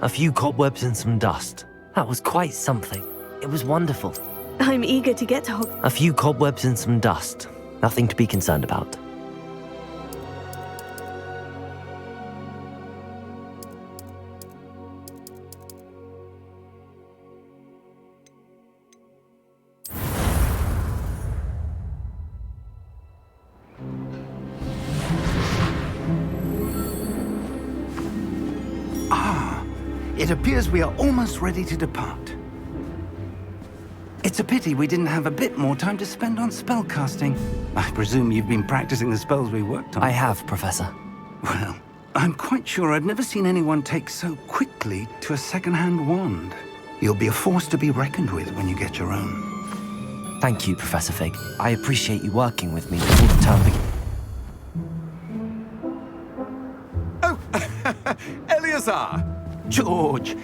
A few cobwebs and some dust. That was quite something. It was wonderful. I'm eager to get to Hogwarts. A few cobwebs and some dust. Nothing to be concerned about. It appears we are almost ready to depart. It's a pity we didn't have a bit more time to spend on spellcasting. I presume you've been practicing the spells we worked on. I have, Professor. Well, I'm quite sure I've never seen anyone take so quickly to a second-hand wand. You'll be a force to be reckoned with when you get your own. Thank you, Professor Fig. I appreciate you working with me before the term begins. Oh, Eleazar! George,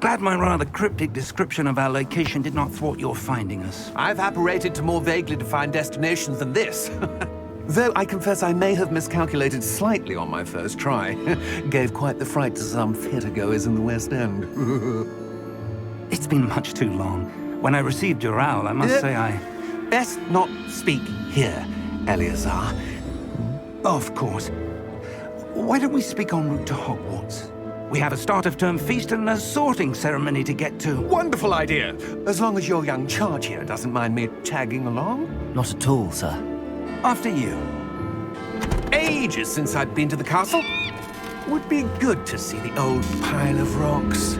glad my rather cryptic description of our location did not thwart your finding us. I've apparated to more vaguely defined destinations than this. Though I confess I may have miscalculated slightly on my first try. Gave quite the fright to some theatre-goers in the West End. It's been much too long. When I received your owl, I must say I... Best not speak here, Eleazar. Of course. Why don't we speak en route to Hogwarts? We have a start-of-term feast and a sorting ceremony to get to. Wonderful idea! As long as your young charge here doesn't mind me tagging along. Not at all, sir. After you. Ages since I'd been to the castle. Would be good to see the old pile of rocks.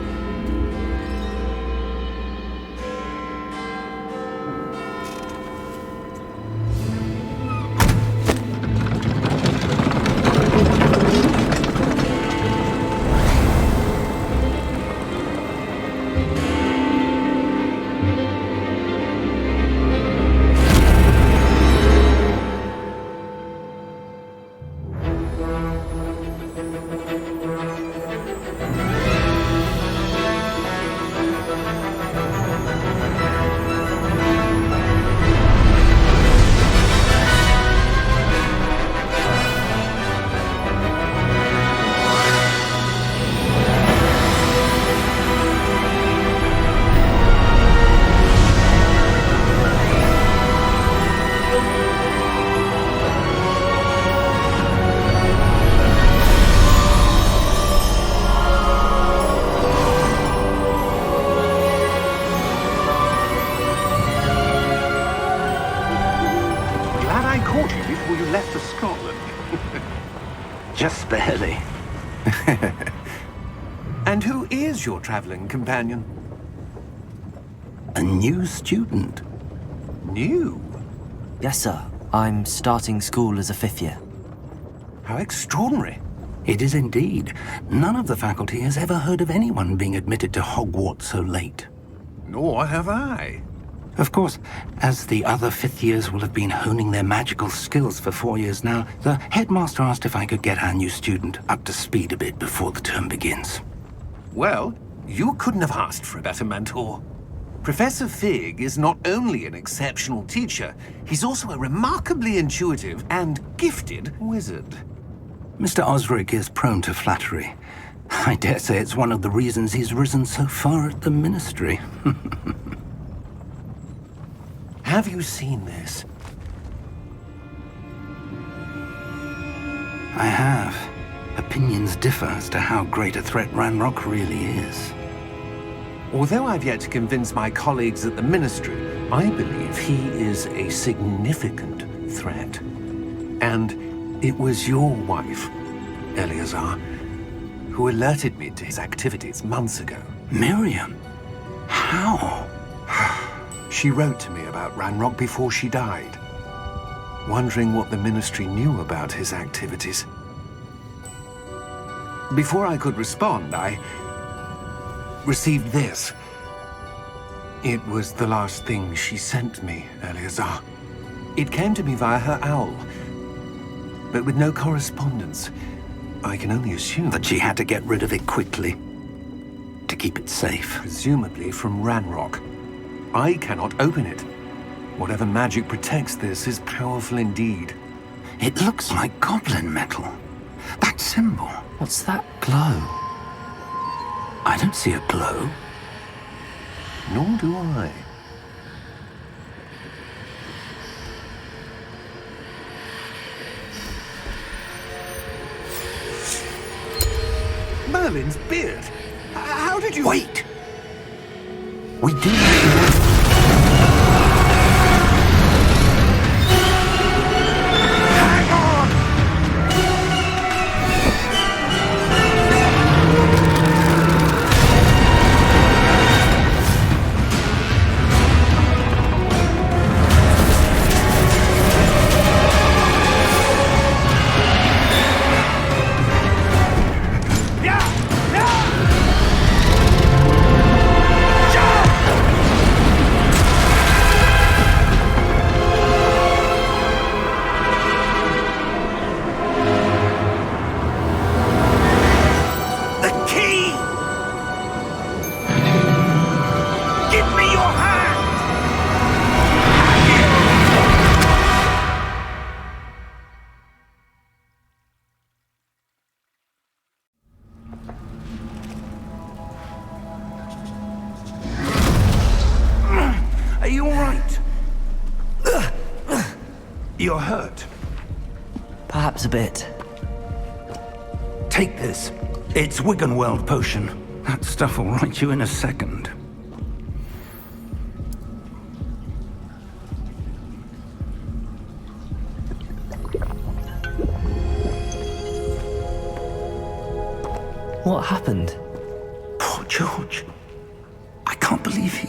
Before you left for Scotland. Just barely. And who is your traveling companion? A new student. New? Yes, sir. I'm starting school as a 5th year. How extraordinary. It is indeed. None of the faculty has ever heard of anyone being admitted to Hogwarts so late. Nor have I. Of course, as the other 5th years will have been honing their magical skills for 4 years now, the headmaster asked if I could get our new student up to speed a bit before the term begins. Well, you couldn't have asked for a better mentor. Professor Fig is not only an exceptional teacher, he's also a remarkably intuitive and gifted wizard. Mr. Osric is prone to flattery. I dare say it's one of the reasons he's risen so far at the Ministry. Have you seen this? I have. Opinions differ as to how great a threat Ranrock really is. Although I've yet to convince my colleagues at the Ministry, I believe he is a significant threat. And it was your wife, Eleazar, who alerted me to his activities months ago. Miriam? How? She wrote to me about Ranrock before she died, wondering what the Ministry knew about his activities. Before I could respond, I received this. It was the last thing she sent me, Eleazar. It came to me via her owl, but with no correspondence. I can only assume That she had to get rid of it quickly, to keep it safe. presumably from Ranrock. I cannot open it. Whatever magic protects this is powerful indeed. It looks like goblin metal. That symbol. What's that glow? I don't see a glow. Nor do I. Merlin's beard. How did you... Wait! We do... Are you all right? You're hurt. Perhaps a bit. Take this. It's Wiggenweld potion. That stuff will right you in a second. What happened? Poor George. I can't believe he...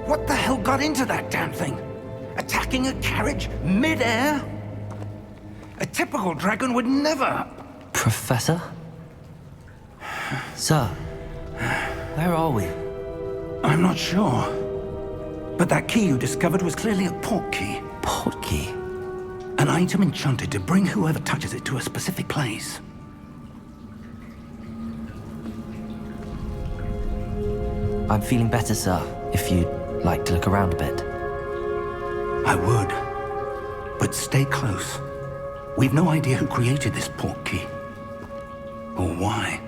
What the hell got into that damn thing? Attacking a carriage mid-air? A typical dragon would never... Professor? Sir, where are we? I'm not sure. But that key you discovered was clearly a port key. Port key? An item enchanted to bring whoever touches it to a specific place. I'm feeling better, sir, if you'd like to look around a bit. I would. But stay close. We've no idea who created this port key. Or why.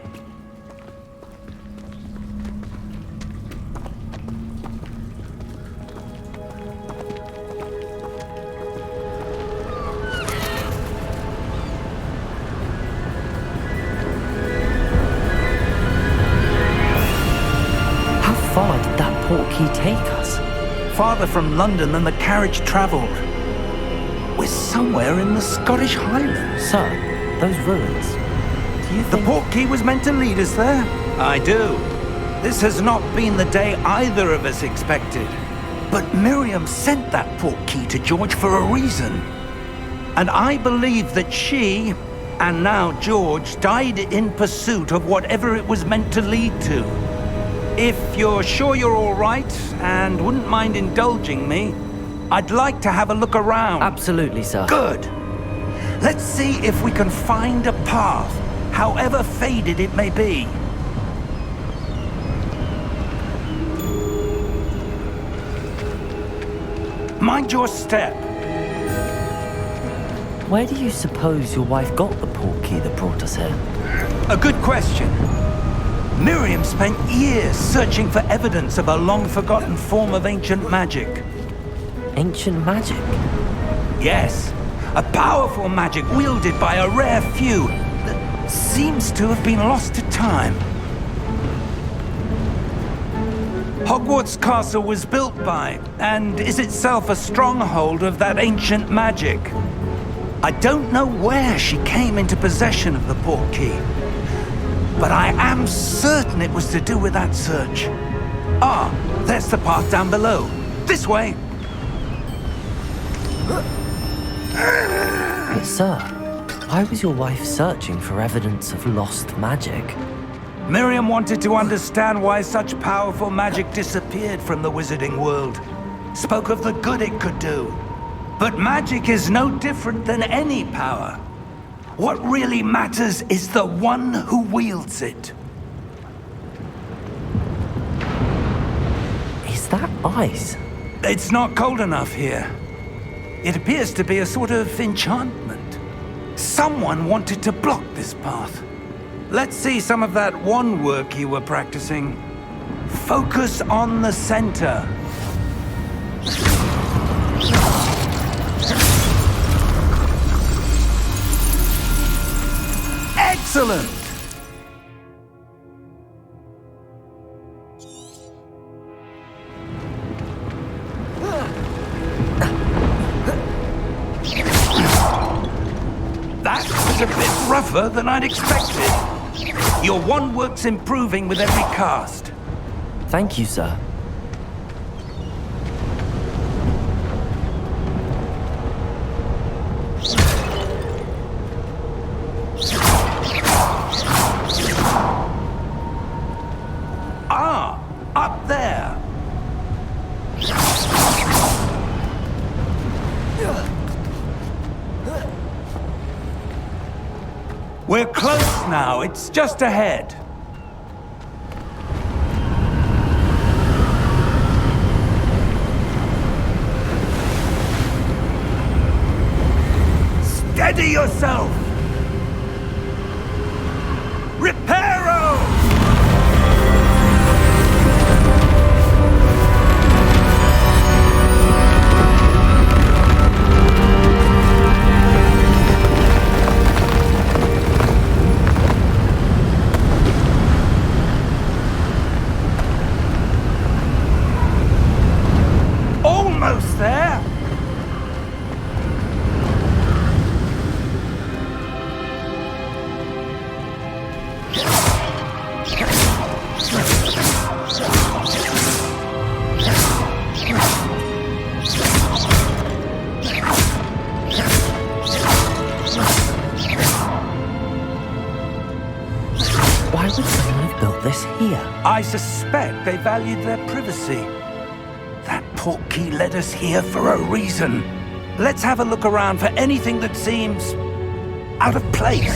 How far did that port key take us? Farther from London than the carriage travelled. We're somewhere in the Scottish Highlands. Sir, those ruins. Do you The think... port key was meant to lead us there? I do. This has not been the day either of us expected. But Miriam sent that port key to George for a reason. And I believe that she, and now George, died in pursuit of whatever it was meant to lead to. If you're sure you're all right, and wouldn't mind indulging me, I'd like to have a look around. Absolutely, sir. Good. Let's see if we can find a path, however faded it may be. Mind your step. Where do you suppose your wife got the port key that brought us here? A good question. Miriam spent years searching for evidence of a long-forgotten form of ancient magic. Ancient magic? Yes, a powerful magic wielded by a rare few that seems to have been lost to time. Hogwarts Castle was built by, and is itself a stronghold of that ancient magic. I don't know where she came into possession of the port key, but I am certain it was to do with that search. Ah, there's the path down below. This way. But sir, why was your wife searching for evidence of lost magic? Miriam wanted to understand why such powerful magic disappeared from the wizarding world. Spoke of the good it could do. But magic is no different than any power. What really matters is the one who wields it. Is that ice? It's not cold enough here. It appears to be a sort of enchantment. Someone wanted to block this path. Let's see some of that wand work you were practicing. Focus on the center. Excellent! That was a bit rougher than I'd expected. Your wand work's improving with every cast. Thank you, sir. Ah, up there. We're close now. It's just ahead. Steady yourself! Reparo! Almost there! Why would someone have built this here? I suspect they valued their privacy. That portkey led us here for a reason. Let's have a look around for anything that seems out of place.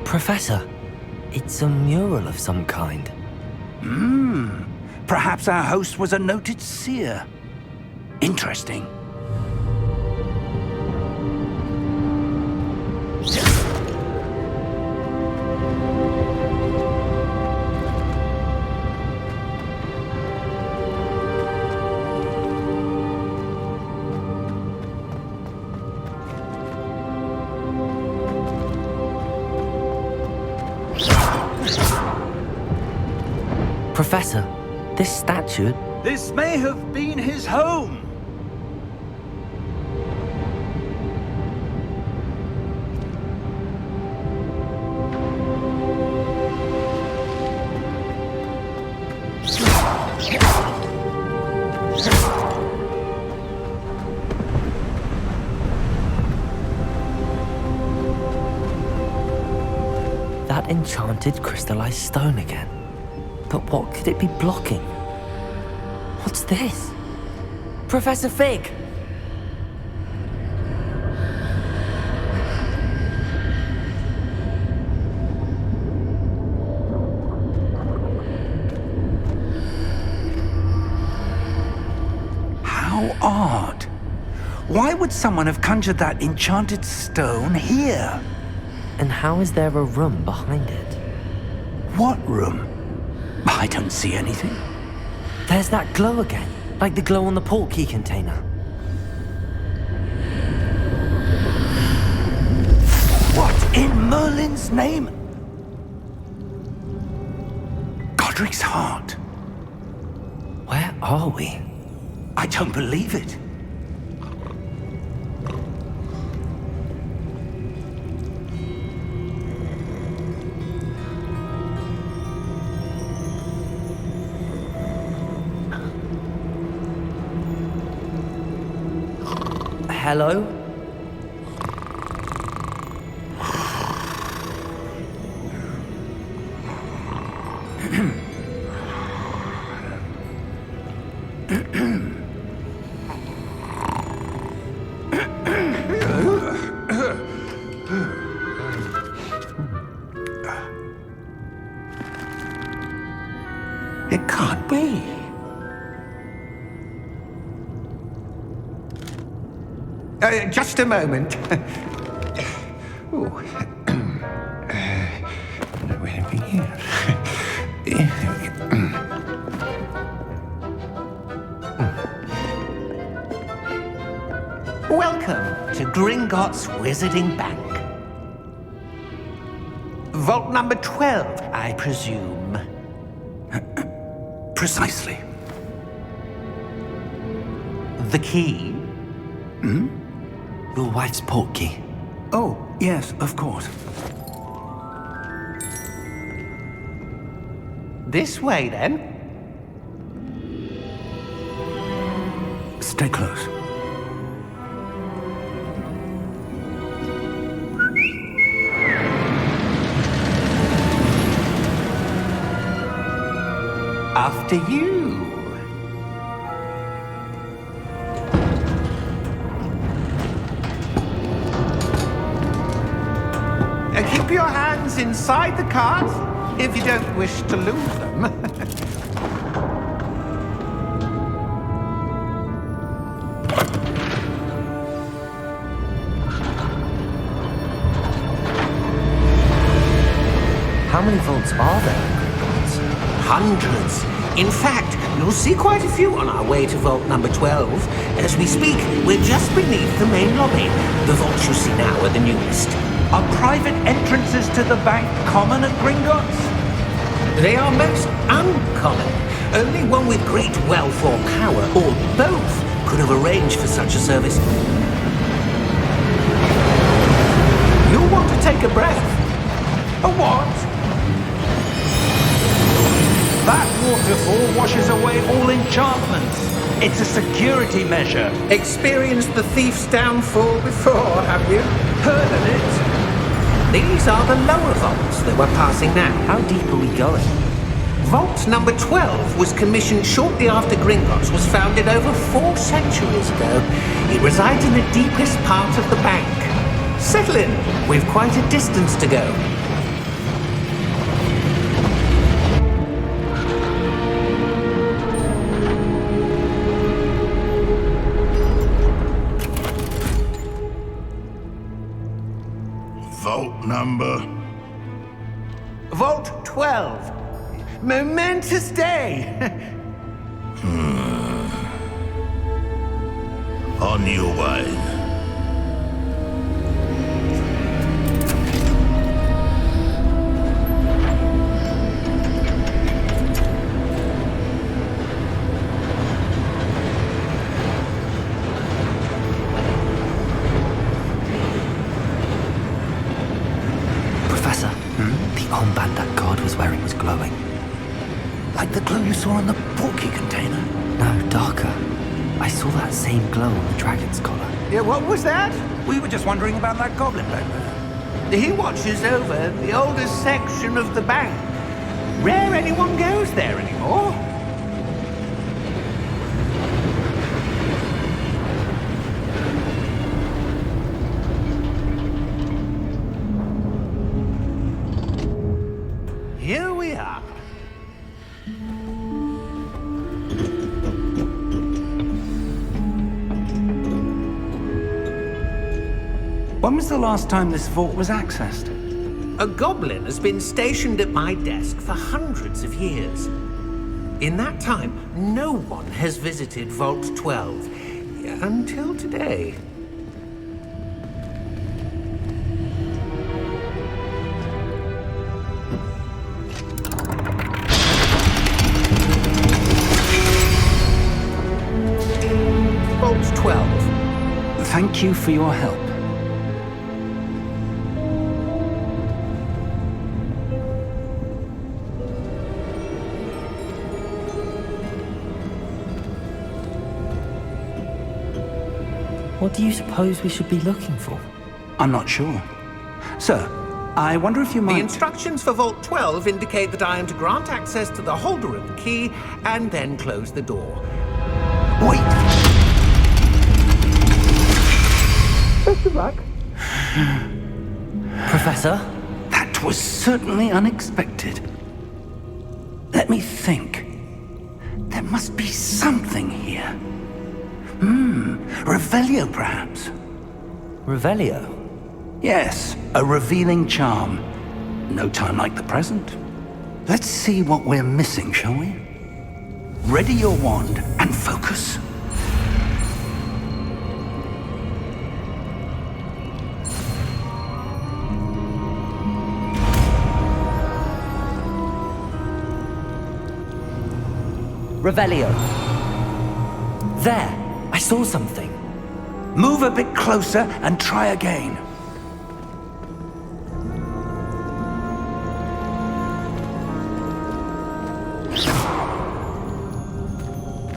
Professor, it's a mural of some kind. Perhaps our host was a noted seer. Interesting. Professor, this statue... This may have been his home. That enchanted crystallized stone again. But what could it be blocking? What's this? Professor Fig! How odd. Why would someone have conjured that enchanted stone here? And how is there a room behind it? What room? I don't see anything. There's that glow again, like the glow on the portkey container. What in Merlin's name? Godric's heart. Where are we? I don't believe it. Hello? Just a moment. Ooh. Anything here? Welcome to Gringotts Wizarding Bank. Vault number 12, I presume. Precisely. The key? Your wife's portkey. Oh, yes, of course. This way, then. Stay close. After you. Keep your hands inside the cart if you don't wish to lose them. How many vaults are there in Gringotts? Hundreds. In fact, you'll see quite a few on our way to vault number 12. As we speak, we're just beneath the main lobby. The vaults you see now are the newest. Are private entrances to the bank common at Gringotts? They are most uncommon. Only one with great wealth or power, or both, could have arranged for such a service. You'll want to take a breath. A what? That waterfall washes away all enchantments. It's a security measure. Experienced the thief's downfall before, have you? Heard of it? These are the lower vaults that we're passing now. How deep are we going? Vault number 12 was commissioned shortly after Gringotts was founded over 4 centuries ago. It resides in the deepest part of the bank. Settle in. We've quite a distance to go. Vault number? Vault 12. Momentous day. On your way. Professor, the armband that guard was wearing was glowing. Like the glow you saw on the portkey container? No, darker. I saw that same glow on the dragon's collar. Yeah, what was that? We were just wondering about that goblin back there. He watches over the oldest section of the bank. Rare anyone goes there anymore. Here we are. When was the last time this vault was accessed? A goblin has been stationed at my desk for hundreds of years. In that time, no one has visited Vault 12 until today. Vault 12. Thank you for your help. What do you suppose we should be looking for? I'm not sure. Sir, I wonder if you might... The instructions for Vault 12 indicate that I am to grant access to the holder of the key and then close the door. Wait! Best of luck. Professor? That was certainly unexpected. Let me think. There must be something here. Revelio, perhaps. Revelio? Yes, a revealing charm. No time like the present. Let's see what we're missing, shall we? Ready your wand and focus. Revelio. There! I saw something. Move a bit closer and try again.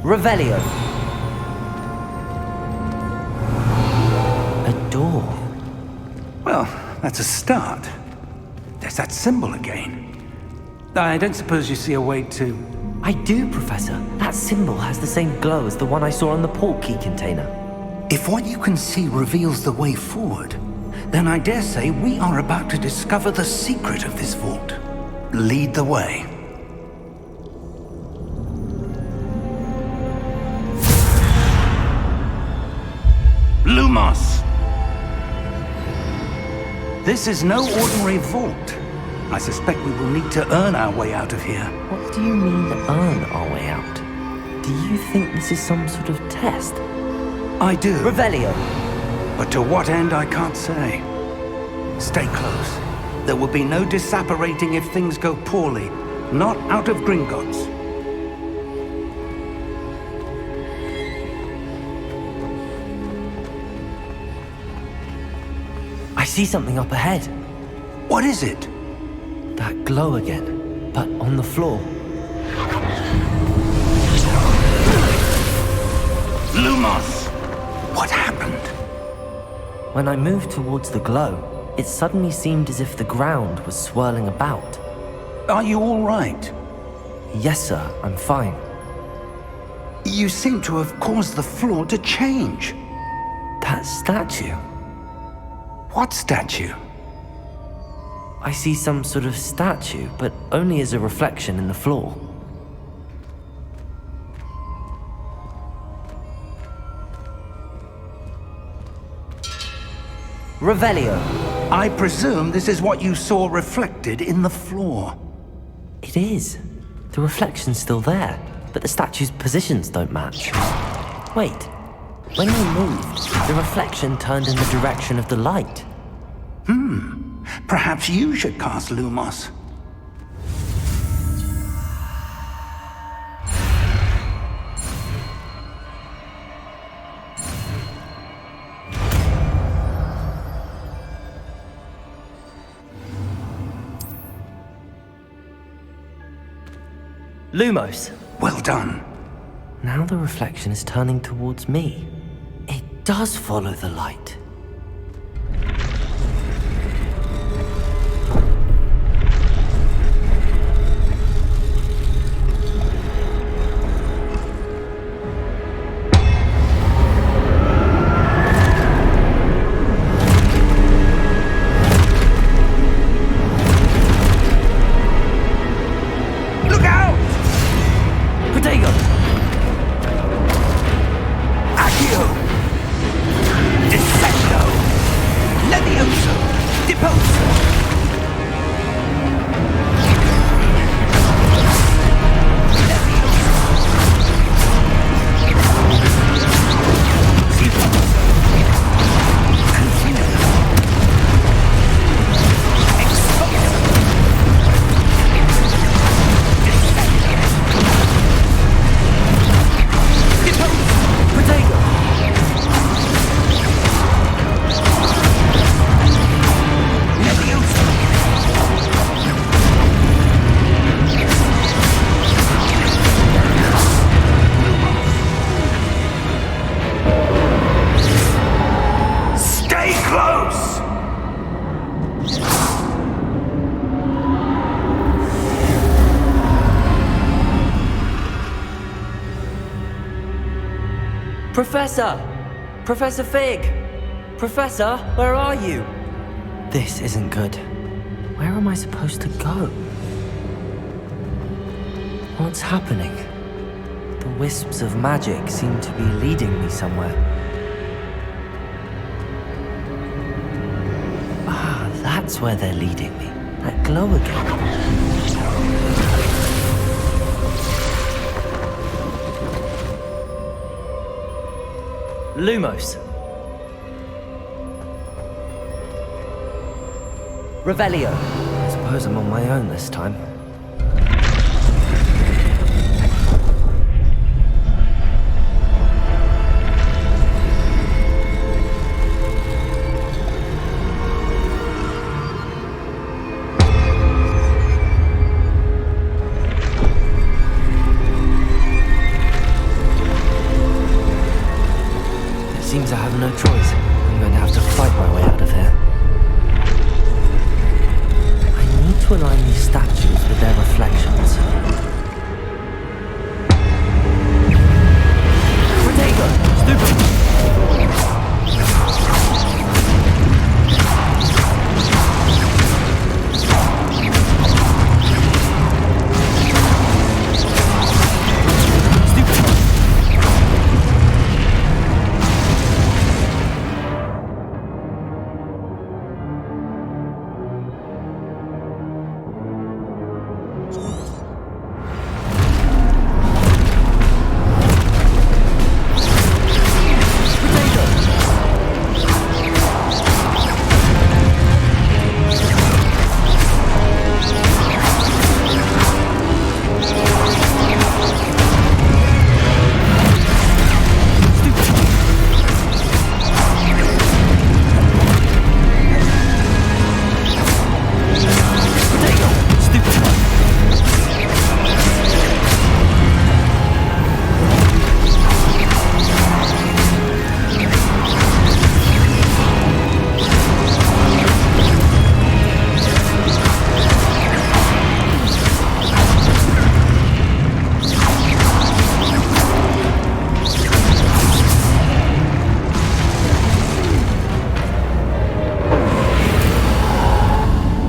Revelio. A door. Well, that's a start. There's that symbol again. I don't suppose you see a way to... I do, Professor. That symbol has the same glow as the one I saw on the port key container. If what you can see reveals the way forward, then I dare say we are about to discover the secret of this vault. Lead the way. Lumos! This is no ordinary vault. I suspect we will need to earn our way out of here. What do you mean, earn our way out? Do you think this is some sort of test? I do. Revelio! But to what end, I can't say. Stay close. There will be no disapparating if things go poorly. Not out of Gringotts. I see something up ahead. What is it? That glow again, but on the floor. Lumos! What happened? When I moved towards the glow, it suddenly seemed as if the ground was swirling about. Are you all right? Yes, sir, I'm fine. You seem to have caused the floor to change. That statue. What statue? I see some sort of statue, but only as a reflection in the floor. Revelio. I presume this is what you saw reflected in the floor. It is. The reflection's still there, but the statue's positions don't match. Wait. When you moved, the reflection turned in the direction of the light. Perhaps you should cast Lumos. Lumos. Well done. Now the reflection is turning towards me. It does follow the light. Professor! Professor Fig! Professor, where are you? This isn't good. Where am I supposed to go? What's happening? The wisps of magic seem to be leading me somewhere. that's where they're leading me. That glow again. Lumos. Revelio. I suppose I'm on my own this time. Seems I have no choice. I'm going to have to fight my way out of here. I need to align these statues with their reflections. Protego! Stupid!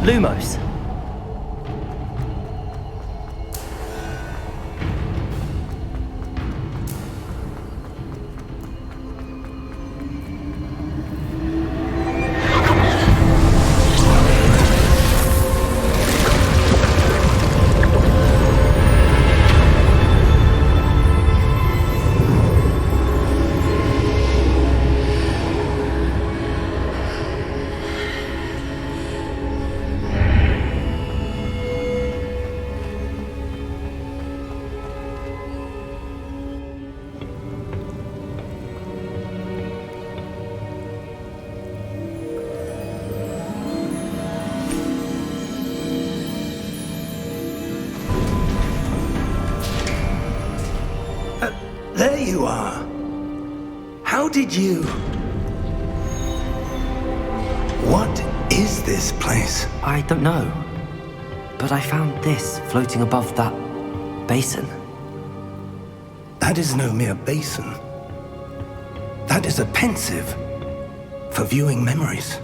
Lumos. There you are. How did you... What is this place? I don't know. But I found this floating above that basin. That is no mere basin. That is a pensive for viewing memories.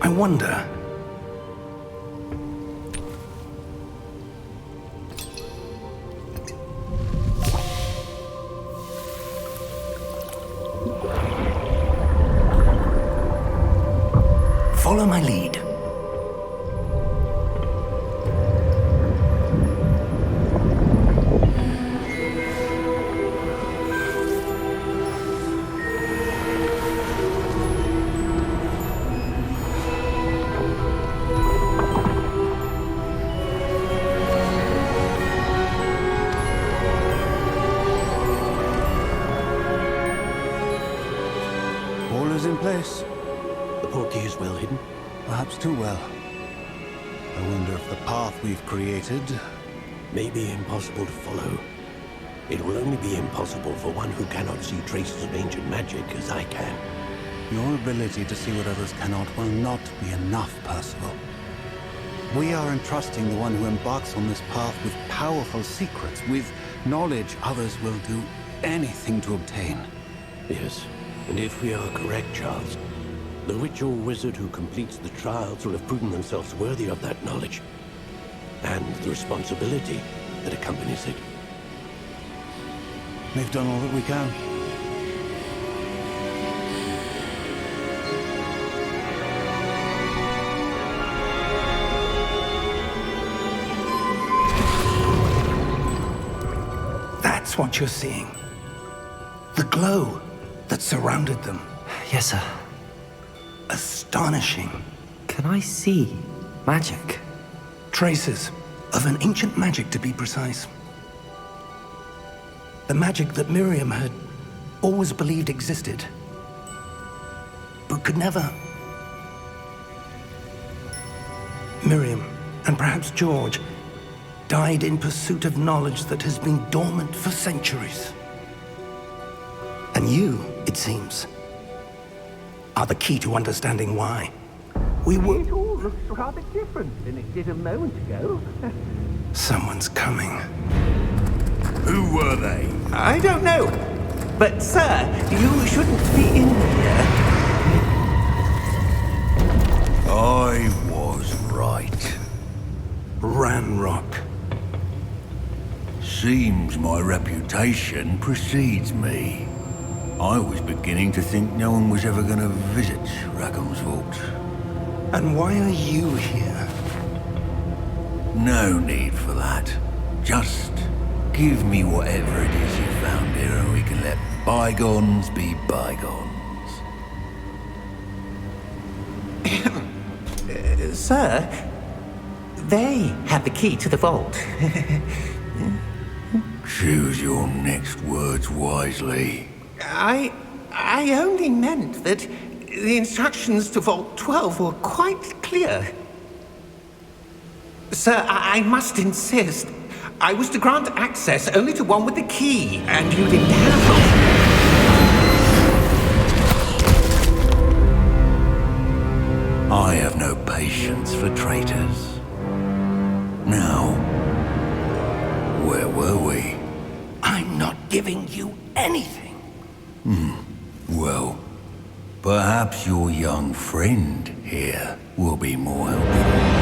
I wonder... Follow my lead. All is in place. The portkey is well hidden. Perhaps too well. I wonder if the path we've created... May be impossible to follow. It will only be impossible for one who cannot see traces of ancient magic as I can. Your ability to see what others cannot will not be enough, Percival. We are entrusting the one who embarks on this path with powerful secrets, with knowledge others will do anything to obtain. Yes, and if we are correct, Charles, the witch or wizard who completes the trials will have proven themselves worthy of that knowledge, and the responsibility that accompanies it. We've done all that we can. That's what you're seeing. The glow that surrounded them. Yes, sir. Astonishing. Can I see magic? Traces of an ancient magic, to be precise. The magic that Miriam had always believed existed, but could never. Miriam, and perhaps George, died in pursuit of knowledge that has been dormant for centuries. And you, it seems, are the key to understanding why. It all looks rather different than it did a moment ago. Someone's coming. Who were they? I don't know. But, sir, you shouldn't be in here. I was right. Ranrock. Seems my reputation precedes me. I was beginning to think no one was ever going to visit Rackham's vault. And why are you here? No need for that. Just give me whatever it is you found here and we can let bygones be bygones. Sir, they have the key to the vault. Choose your next words wisely. I only meant that the instructions to Vault 12 were quite clear. Sir, I must insist. I was to grant access only to one with the key, and you didn't have it. I have no patience for traitors. Now, where were we? I'm not giving you anything. Well, perhaps your young friend here will be more helpful.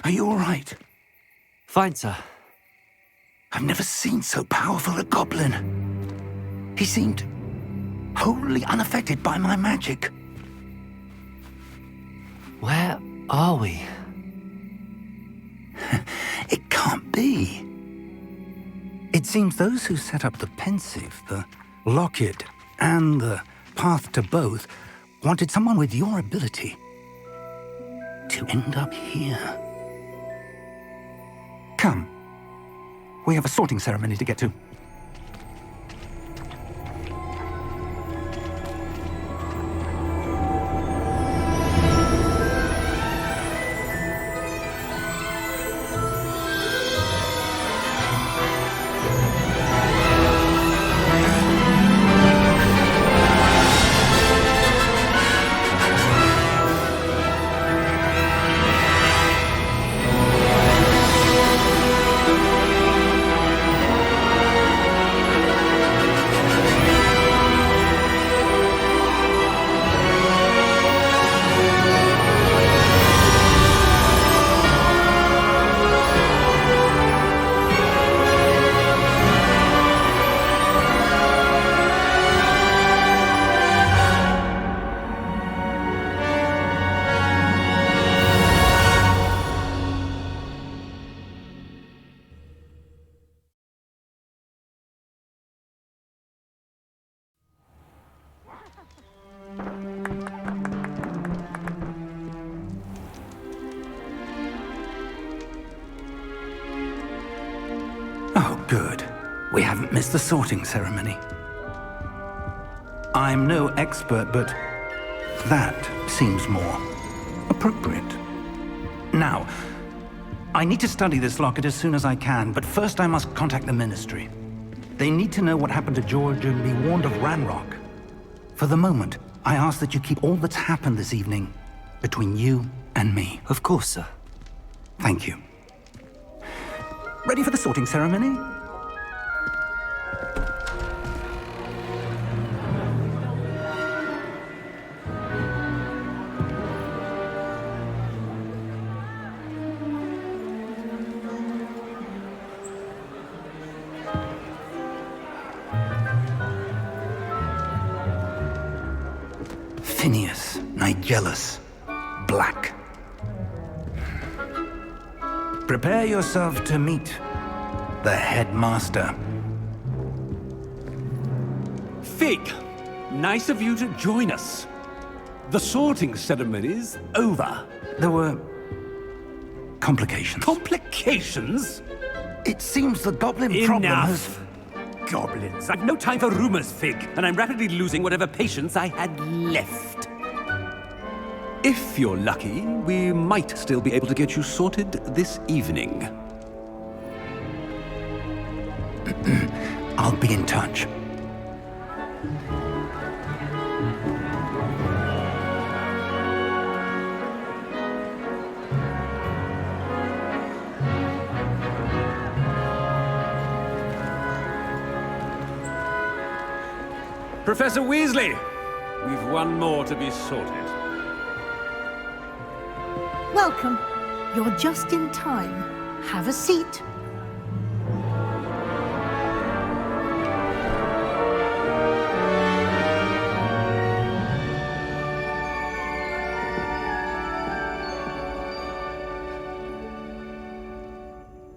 Are you all right? Fine, sir. I've never seen so powerful a goblin. He seemed wholly unaffected by my magic. Where are we? It can't be. It seems those who set up the pensive, the locket, and the path to both wanted someone with your ability to end up here. Come. We have a sorting ceremony to get to. Good. We haven't missed the sorting ceremony. I'm no expert, but that seems more appropriate. Now, I need to study this locket as soon as I can, but first I must contact the Ministry. They need to know what happened to George and be warned of Ranrock. For the moment, I ask that you keep all that's happened this evening between you and me. Of course, sir. Thank you. Ready for the sorting ceremony? Phineas, Nigellus, Black. Prepare yourself to meet the headmaster. Fig, nice of you to join us. The sorting ceremony's over. There were complications. Complications? It seems the goblin problem has... Enough! Goblins. I've no time for rumors, Fig, and I'm rapidly losing whatever patience I had left. If you're lucky, we might still be able to get you sorted this evening. I'll be in touch. Professor Weasley, we've one more to be sorted. Welcome. You're just in time. Have a seat.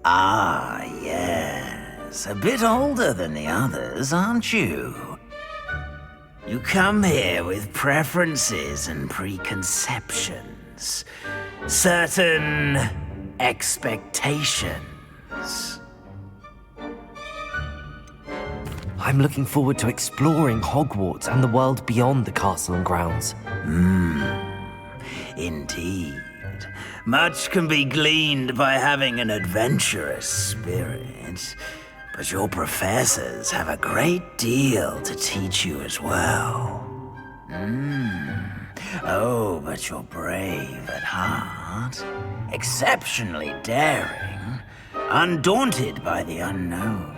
Ah, yes. A bit older than the others, aren't you? You come here with preferences and preconceptions. Certain expectations. I'm looking forward to exploring Hogwarts and the world beyond the castle and grounds. Indeed. Much can be gleaned by having an adventurous spirit, but your professors have a great deal to teach you as well. Oh, but you're brave at heart, exceptionally daring, undaunted by the unknown,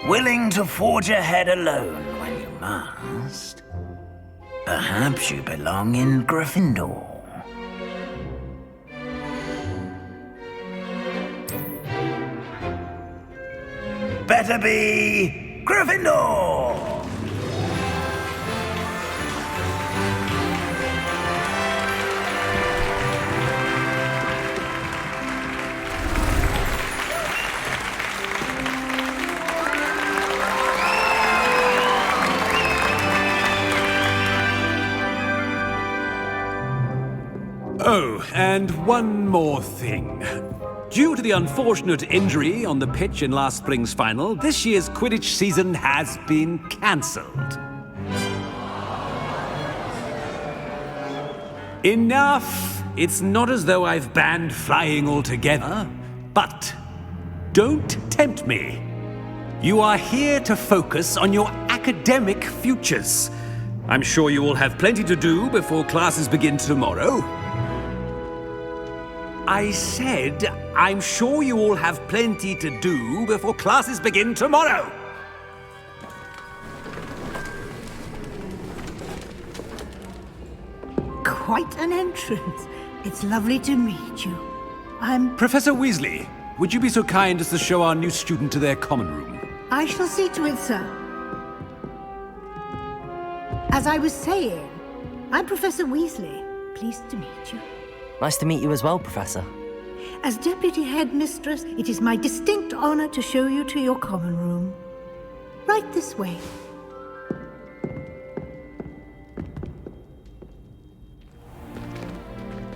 willing to forge ahead alone when you must. Perhaps you belong in Gryffindor. Better be Gryffindor! Oh, and one more thing. Due to the unfortunate injury on the pitch in last spring's final, this year's Quidditch season has been cancelled. Enough! It's not as though I've banned flying altogether, but don't tempt me. You are here to focus on your academic futures. I'm sure you will have plenty to do before classes begin tomorrow. I said, I'm sure you all have plenty to do before classes begin tomorrow. Quite an entrance. It's lovely to meet you. I'm... Professor Weasley, would you be so kind as to show our new student to their common room? I shall see to it, sir. As I was saying, I'm Professor Weasley. Pleased to meet you. Nice to meet you as well, Professor. As Deputy Headmistress, it is my distinct honor to show you to your common room. Right this way.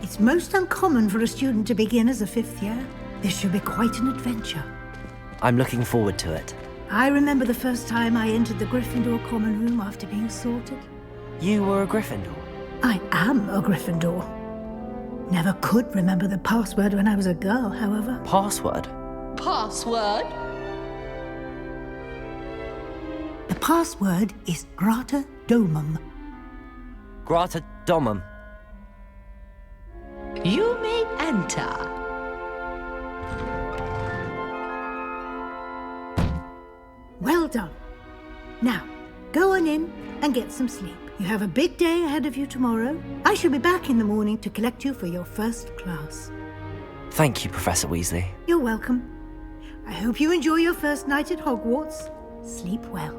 It's most uncommon for a student to begin as a fifth year. This should be quite an adventure. I'm looking forward to it. I remember the first time I entered the Gryffindor common room after being sorted. You were a Gryffindor? I am a Gryffindor. Never could remember the password when I was a girl, however. Password? Password? The password is Grata Domum. Grata Domum. You may enter. Well done. Now, go on in and get some sleep. You have a big day ahead of you tomorrow. I shall be back in the morning to collect you for your first class. Thank you, Professor Weasley. You're welcome. I hope you enjoy your first night at Hogwarts. Sleep well.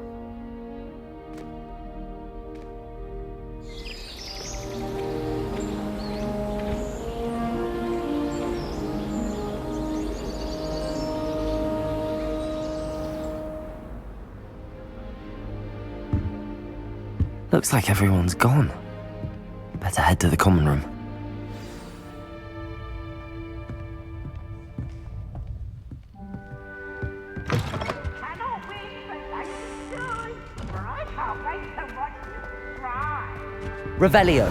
Looks like everyone's gone. Better head to the common room. Revelio.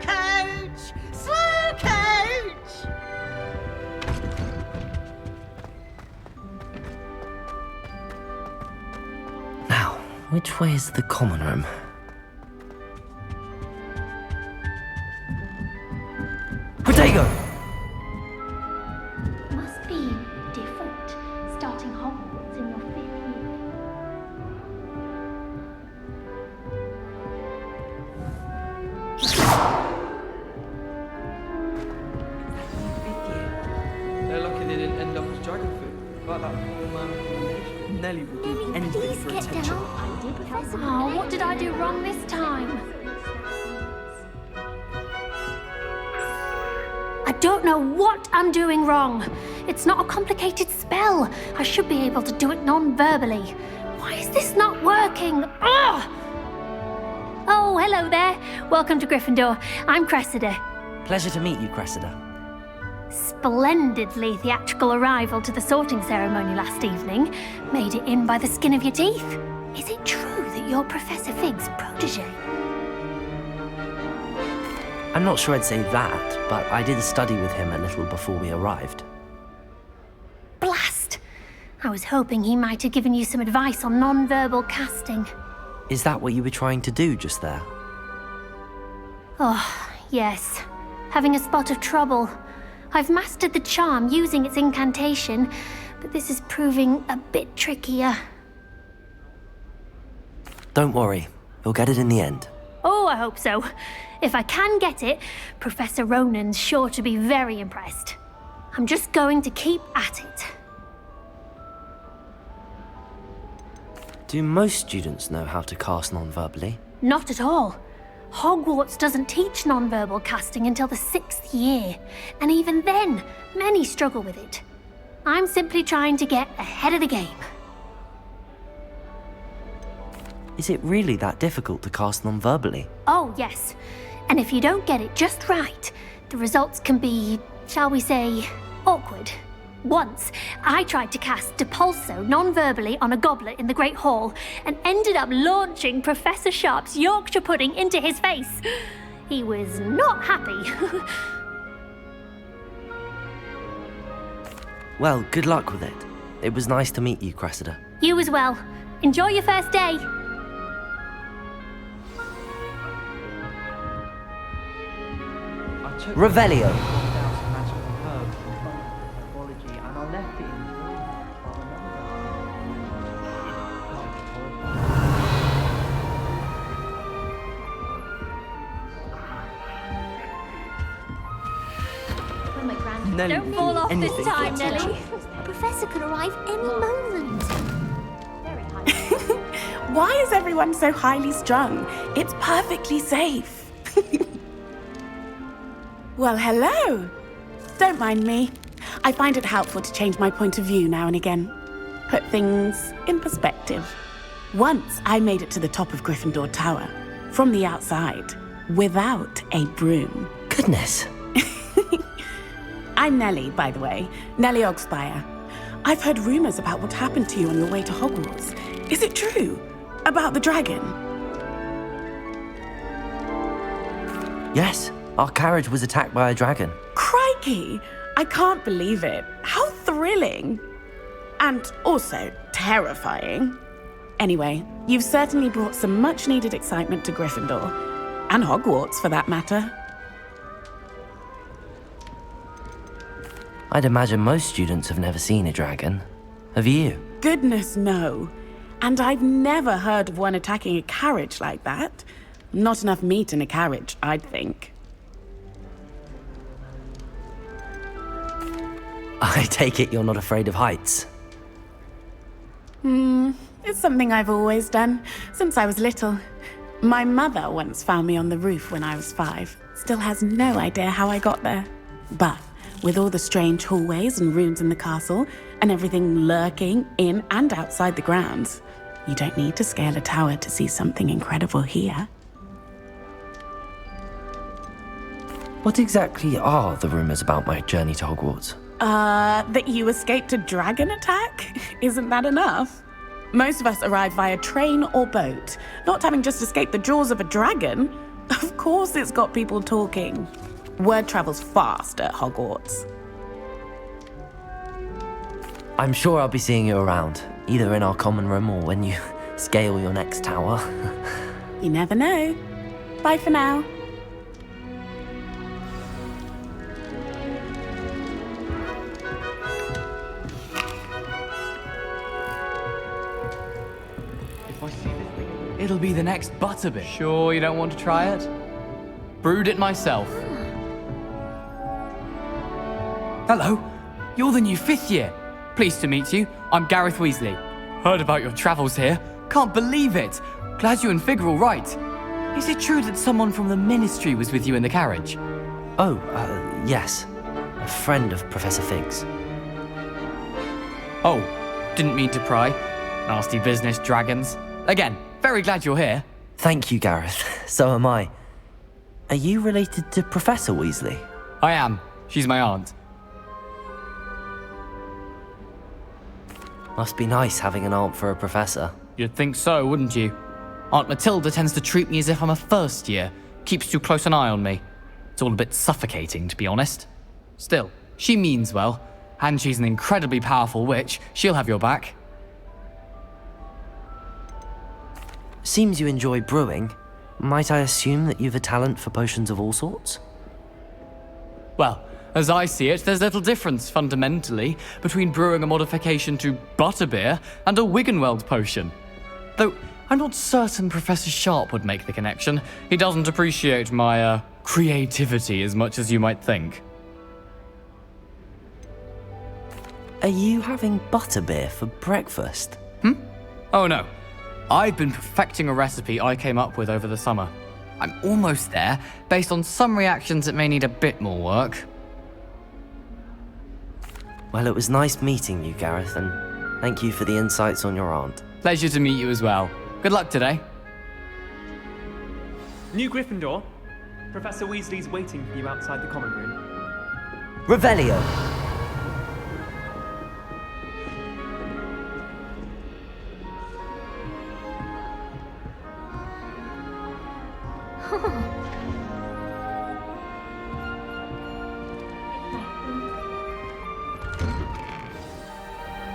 Coach! Slow coach! Now, which way is the common room? Protego! Must be different, starting Hogwarts in your 5th year. They're lucky they didn't end up as dragon food. But that poor man, Nelly would do anything for attention. Oh, what did I do wrong this time? I don't know what I'm doing wrong. It's not a complicated spell. I should be able to do it non-verbally. Why is this not working? Ugh! Oh, hello there. Welcome to Gryffindor. I'm Cressida. Pleasure to meet you, Cressida. Splendidly theatrical arrival to the sorting ceremony last evening. Made it in by the skin of your teeth. Is it true that you're Professor Fig's protege? I'm not sure I'd say that, but I did study with him a little before we arrived. Blast! I was hoping he might have given you some advice on non-verbal casting. Is that what you were trying to do just there? Oh, yes. Having a spot of trouble. I've mastered the charm using its incantation, but this is proving a bit trickier. Don't worry, you'll get it in the end. Oh, I hope so. If I can get it, Professor Ronan's sure to be very impressed. I'm just going to keep at it. Do most students know how to cast non-verbally? Not at all. Hogwarts doesn't teach non-verbal casting until the 6th year, and even then, many struggle with it. I'm simply trying to get ahead of the game. Is it really that difficult to cast non-verbally? Oh, yes. And if you don't get it just right, the results can be, shall we say, awkward. Once, I tried to cast Depulso non-verbally on a goblet in the Great Hall and ended up launching Professor Sharp's Yorkshire pudding into his face. He was not happy. Well, good luck with it. It was nice to meet you, Cressida. You as well. Enjoy your first day. Revelio. Nelly, don't fall off this time, Nelly. A professor could arrive any moment. Why is everyone so highly strung? It's perfectly safe. Well, hello. Don't mind me. I find it helpful to change my point of view now and again. Put things in perspective. Once I made it to the top of Gryffindor Tower, from the outside, without a broom. Goodness. I'm Nellie, by the way. Nellie Ogspire. I've heard rumors about what happened to you on your way to Hogwarts. Is it true? About the dragon? Yes, our carriage was attacked by a dragon. Crikey! I can't believe it. How thrilling! And also terrifying. Anyway, you've certainly brought some much-needed excitement to Gryffindor. And Hogwarts, for that matter. I'd imagine most students have never seen a dragon. Have you? Goodness, no. And I've never heard of one attacking a carriage like that. Not enough meat in a carriage, I'd think. I take it you're not afraid of heights. It's something I've always done, since I was little. My mother once found me on the roof when I was 5. Still has no idea how I got there. But with all the strange hallways and rooms in the castle, and everything lurking in and outside the grounds, you don't need to scale a tower to see something incredible here. What exactly are the rumors about my journey to Hogwarts? That you escaped a dragon attack? Isn't that enough? Most of us arrive via train or boat, not having just escaped the jaws of a dragon. Of course it's got people talking. Word travels fast at Hogwarts. I'm sure I'll be seeing you around, either in our common room or when you scale your next tower. You never know. Bye for now. It'll be the next Butterbeer. Sure you don't want to try it? Brewed it myself. Hello, you're the new 5th year. Pleased to meet you. I'm Gareth Weasley. Heard about your travels here. Can't believe it. Glad you and Fig are all right. Is it true that someone from the Ministry was with you in the carriage? Oh, yes. A friend of Professor Fig's. Oh, didn't mean to pry. Nasty business, dragons. Again, very glad you're here. Thank you, Gareth. So am I. Are you related to Professor Weasley? I am. She's my aunt. Must be nice having an aunt for a professor. You'd think so, wouldn't you? Aunt Matilda tends to treat me as if I'm a first year. Keeps too close an eye on me. It's all a bit suffocating, to be honest. Still, she means well. And she's an incredibly powerful witch. She'll have your back. Seems you enjoy brewing. Might I assume that you've a talent for potions of all sorts? Well, as I see it, there's little difference, fundamentally, between brewing a modification to Butterbeer and a Wiggenweld potion. Though, I'm not certain Professor Sharp would make the connection. He doesn't appreciate my, creativity as much as you might think. Are you having Butterbeer for breakfast? Oh no. I've been perfecting a recipe I came up with over the summer. I'm almost there, based on some reactions that may need a bit more work. Well, it was nice meeting you, Gareth, and thank you for the insights on your aunt. Pleasure to meet you as well. Good luck today. New Gryffindor. Professor Weasley's waiting for you outside the common room. Revelio!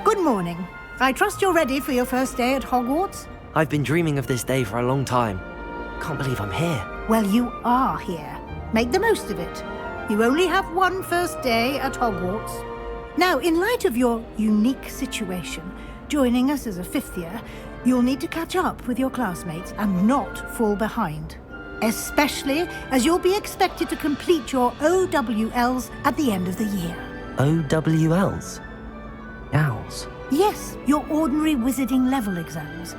Good morning. I trust you're ready for your first day at Hogwarts? I've been dreaming of this day for a long time. Can't believe I'm here. Well, you are here. Make the most of it. You only have one first day at Hogwarts. Now, in light of your unique situation, joining us as a 5th year, you'll need to catch up with your classmates and not fall behind. Especially as you'll be expected to complete your OWLs at the end of the year. OWLs? Owls? Yes, your ordinary wizarding level exams.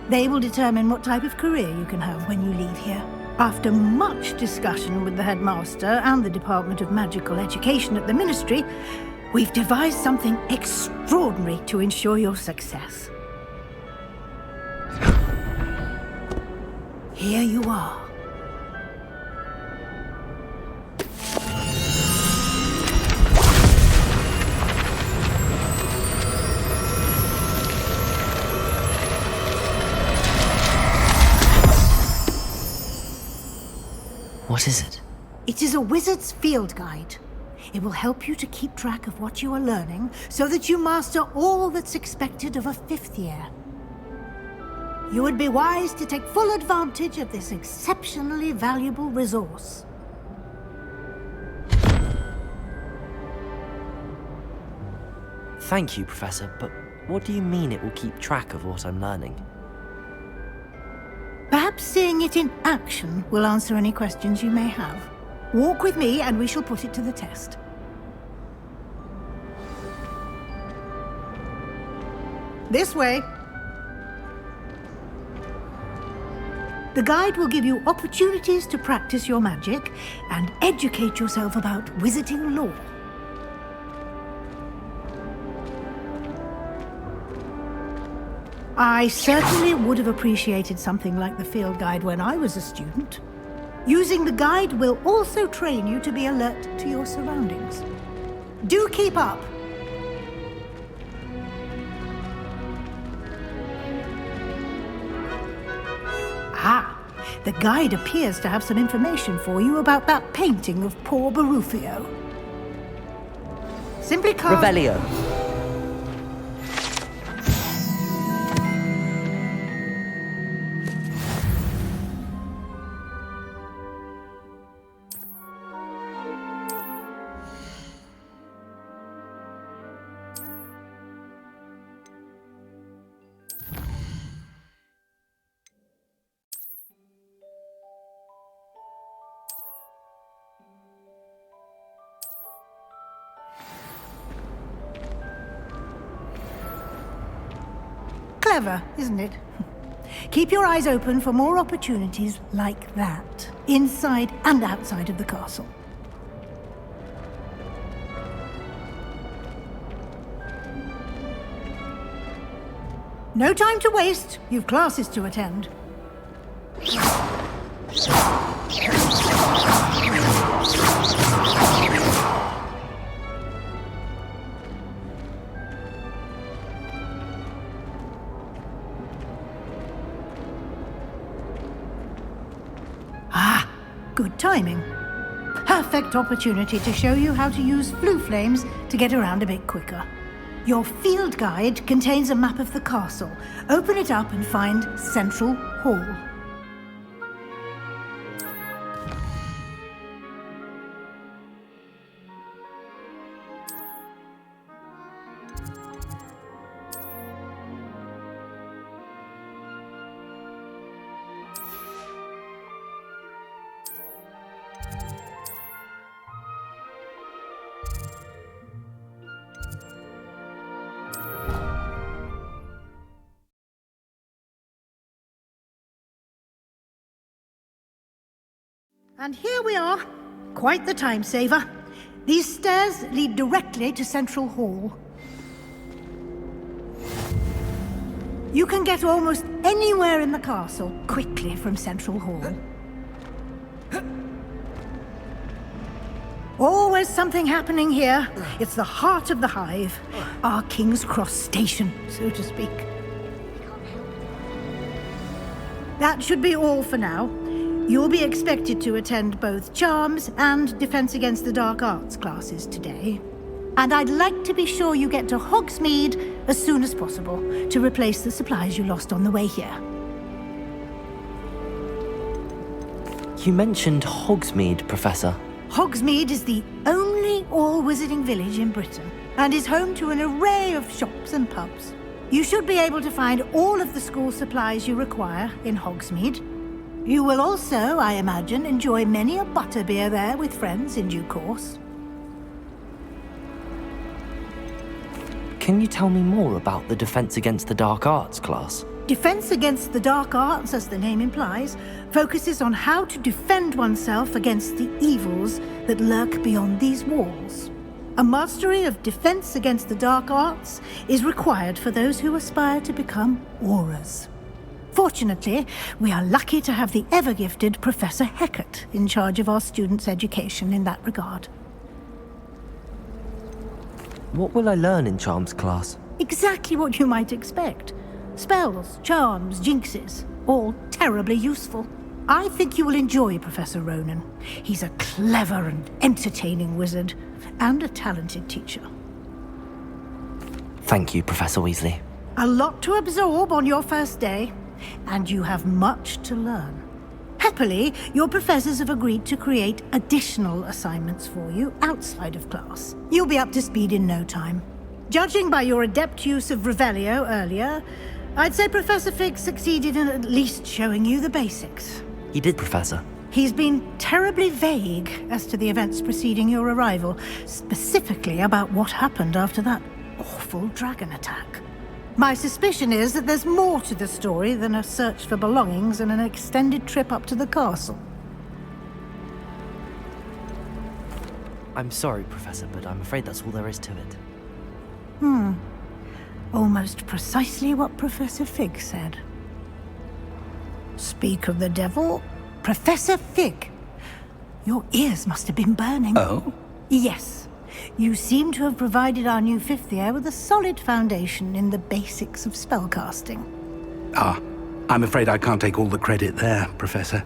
They will determine what type of career you can have when you leave here. After much discussion with the headmaster and the Department of Magical Education at the Ministry, we've devised something extraordinary to ensure your success. Here you are. What is it? It is a wizard's field guide. It will help you to keep track of what you are learning so that you master all that's expected of a 5th year. You would be wise to take full advantage of this exceptionally valuable resource. Thank you, Professor, but what do you mean it will keep track of what I'm learning? Perhaps seeing it in action will answer any questions you may have. Walk with me and we shall put it to the test. This way. The guide will give you opportunities to practice your magic and educate yourself about wizarding lore. I certainly would have appreciated something like the field guide when I was a student. Using the guide will also train you to be alert to your surroundings. Do keep up! Ah, the guide appears to have some information for you about that painting of poor Barufio. Simply cast... Revelio. Clever, isn't it? Keep your eyes open for more opportunities like that, inside and outside of the castle. No time to waste. You've classes to attend. Good timing. Perfect opportunity to show you how to use flue flames to get around a bit quicker. Your field guide contains a map of the castle. Open it up and find Central Hall. And here we are. Quite the time saver. These stairs lead directly to Central Hall. You can get almost anywhere in the castle quickly from Central Hall. Always something happening here. It's the heart of the hive. Our King's Cross station, so to speak. That should be all for now. You'll be expected to attend both Charms and Defense Against the Dark Arts classes today. And I'd like to be sure you get to Hogsmeade as soon as possible to replace the supplies you lost on the way here. You mentioned Hogsmeade, Professor. Hogsmeade is the only all-wizarding village in Britain and is home to an array of shops and pubs. You should be able to find all of the school supplies you require in Hogsmeade. You will also, I imagine, enjoy many a butterbeer there with friends in due course. Can you tell me more about the Defense Against the Dark Arts class? Defense Against the Dark Arts, as the name implies, focuses on how to defend oneself against the evils that lurk beyond these walls. A mastery of Defense Against the Dark Arts is required for those who aspire to become Aurors. Fortunately, we are lucky to have the ever-gifted Professor Hecat in charge of our students' education in that regard. What will I learn in Charms class? Exactly what you might expect. Spells, charms, jinxes, all terribly useful. I think you will enjoy Professor Ronan. He's a clever and entertaining wizard, and a talented teacher. Thank you, Professor Weasley. A lot to absorb on your first day, and you have much to learn. Happily, your professors have agreed to create additional assignments for you outside of class. You'll be up to speed in no time. Judging by your adept use of Revelio earlier, I'd say Professor Fig succeeded in at least showing you the basics. He did, Professor. He's been terribly vague as to the events preceding your arrival, specifically about what happened after that awful dragon attack. My suspicion is that there's more to the story than a search for belongings and an extended trip up to the castle. I'm sorry, Professor, but I'm afraid that's all there is to it. Almost precisely what Professor Fig said. Speak of the devil, Professor Fig. Your ears must have been burning. Oh? Yes. You seem to have provided our new fifth year with a solid foundation in the basics of spellcasting. Ah, I'm afraid I can't take all the credit there, Professor.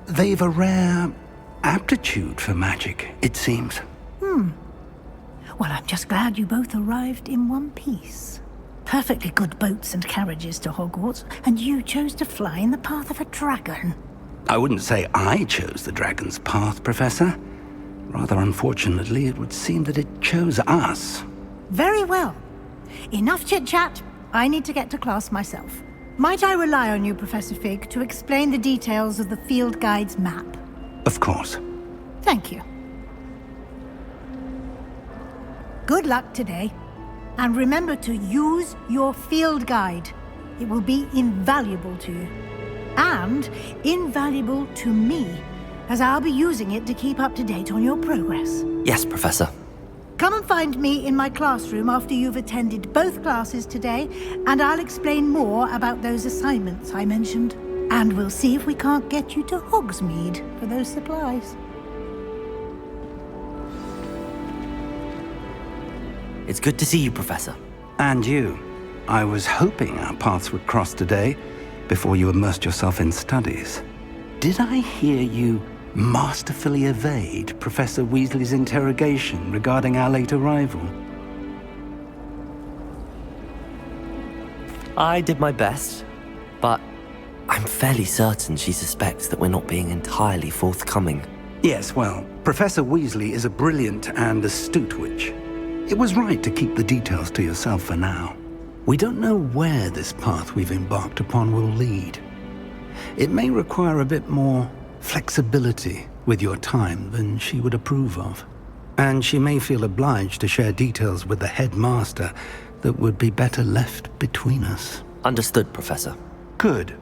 They've a rare aptitude for magic, it seems. Well, I'm just glad you both arrived in one piece. Perfectly good boats and carriages to Hogwarts, and you chose to fly in the path of a dragon. I wouldn't say I chose the dragon's path, Professor. Rather unfortunately, it would seem that it chose us. Very well. Enough chit-chat. I need to get to class myself. Might I rely on you, Professor Fig, to explain the details of the field guide's map? Of course. Thank you. Good luck today. And remember to use your field guide. It will be invaluable to you. And invaluable to me, as I'll be using it to keep up to date on your progress. Yes, Professor. Come and find me in my classroom after you've attended both classes today, and I'll explain more about those assignments I mentioned. And we'll see if we can't get you to Hogsmeade for those supplies. It's good to see you, Professor. And you. I was hoping our paths would cross today, before you immersed yourself in studies. Did I hear you masterfully evade Professor Weasley's interrogation regarding our late arrival? I did my best, but I'm fairly certain she suspects that we're not being entirely forthcoming. Yes, well, Professor Weasley is a brilliant and astute witch. It was right to keep the details to yourself for now. We don't know where this path we've embarked upon will lead. It may require a bit more flexibility with your time than she would approve of. And she may feel obliged to share details with the headmaster that would be better left between us. Understood, Professor. Good.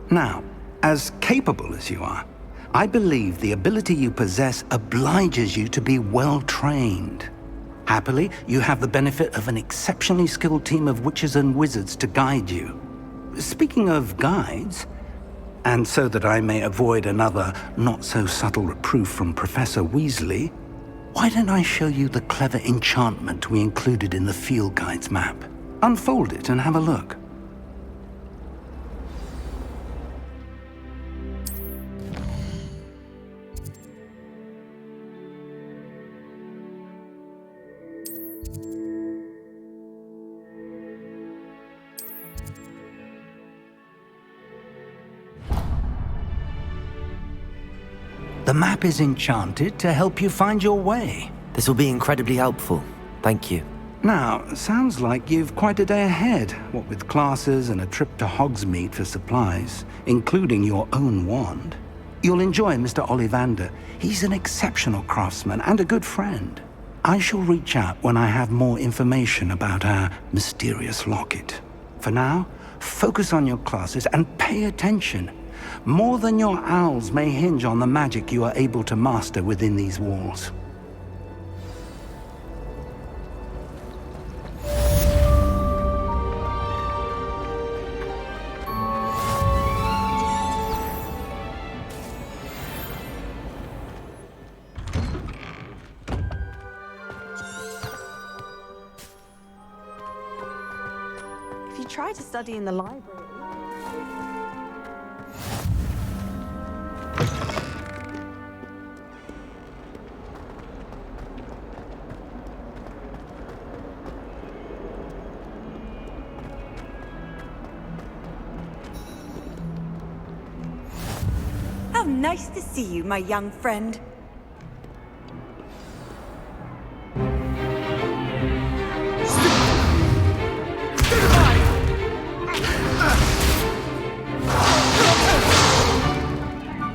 Now, as capable as you are, I believe the ability you possess obliges you to be well trained. Happily, you have the benefit of an exceptionally skilled team of witches and wizards to guide you. Speaking of guides, and so that I may avoid another not-so-subtle reproof from Professor Weasley, why don't I show you the clever enchantment we included in the field guide's map? Unfold it and have a look. The map is enchanted to help you find your way. This will be incredibly helpful. Thank you. Now, sounds like you've quite a day ahead, what with classes and a trip to Hogsmeade for supplies, including your own wand. You'll enjoy Mr. Ollivander. He's an exceptional craftsman and a good friend. I shall reach out when I have more information about our mysterious locket. For now, focus on your classes and pay attention. More than your owls may hinge on the magic you are able to master within these walls. If you try to study in the library... nice to see you, my young friend.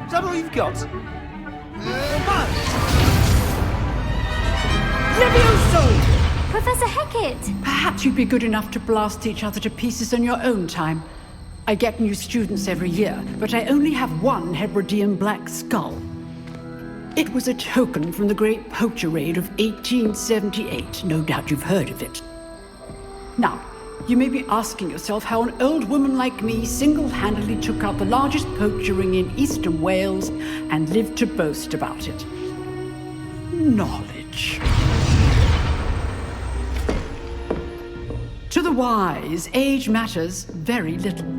Is that all you've got? Levioso! Professor Hecat! Perhaps you'd be good enough to blast each other to pieces on your own time. I get new students every year, but I only have one Hebridean black skull. It was a token from the Great Poacher Raid of 1878. No doubt you've heard of it. Now, you may be asking yourself how an old woman like me single-handedly took out the largest poacher ring in eastern Wales and lived to boast about it. Knowledge. To the wise, age matters very little.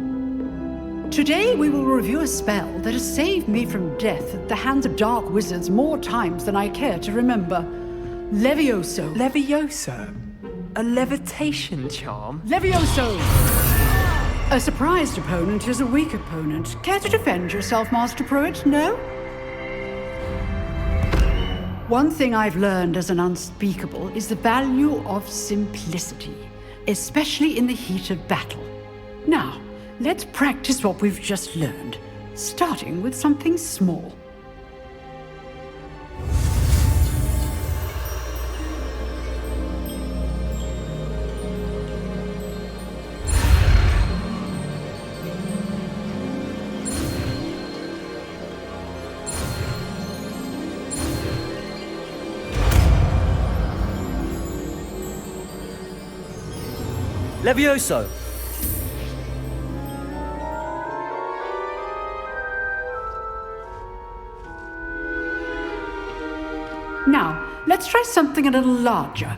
Today we will review a spell that has saved me from death at the hands of dark wizards more times than I care to remember. Levioso. Levioso? A levitation charm? Levioso! A surprised opponent is a weak opponent. Care to defend yourself, Master Pruitt? No? One thing I've learned as an unspeakable is the value of simplicity, especially in the heat of battle. Now, let's practice what we've just learned, starting with something small. Levioso! Now, let's try something a little larger.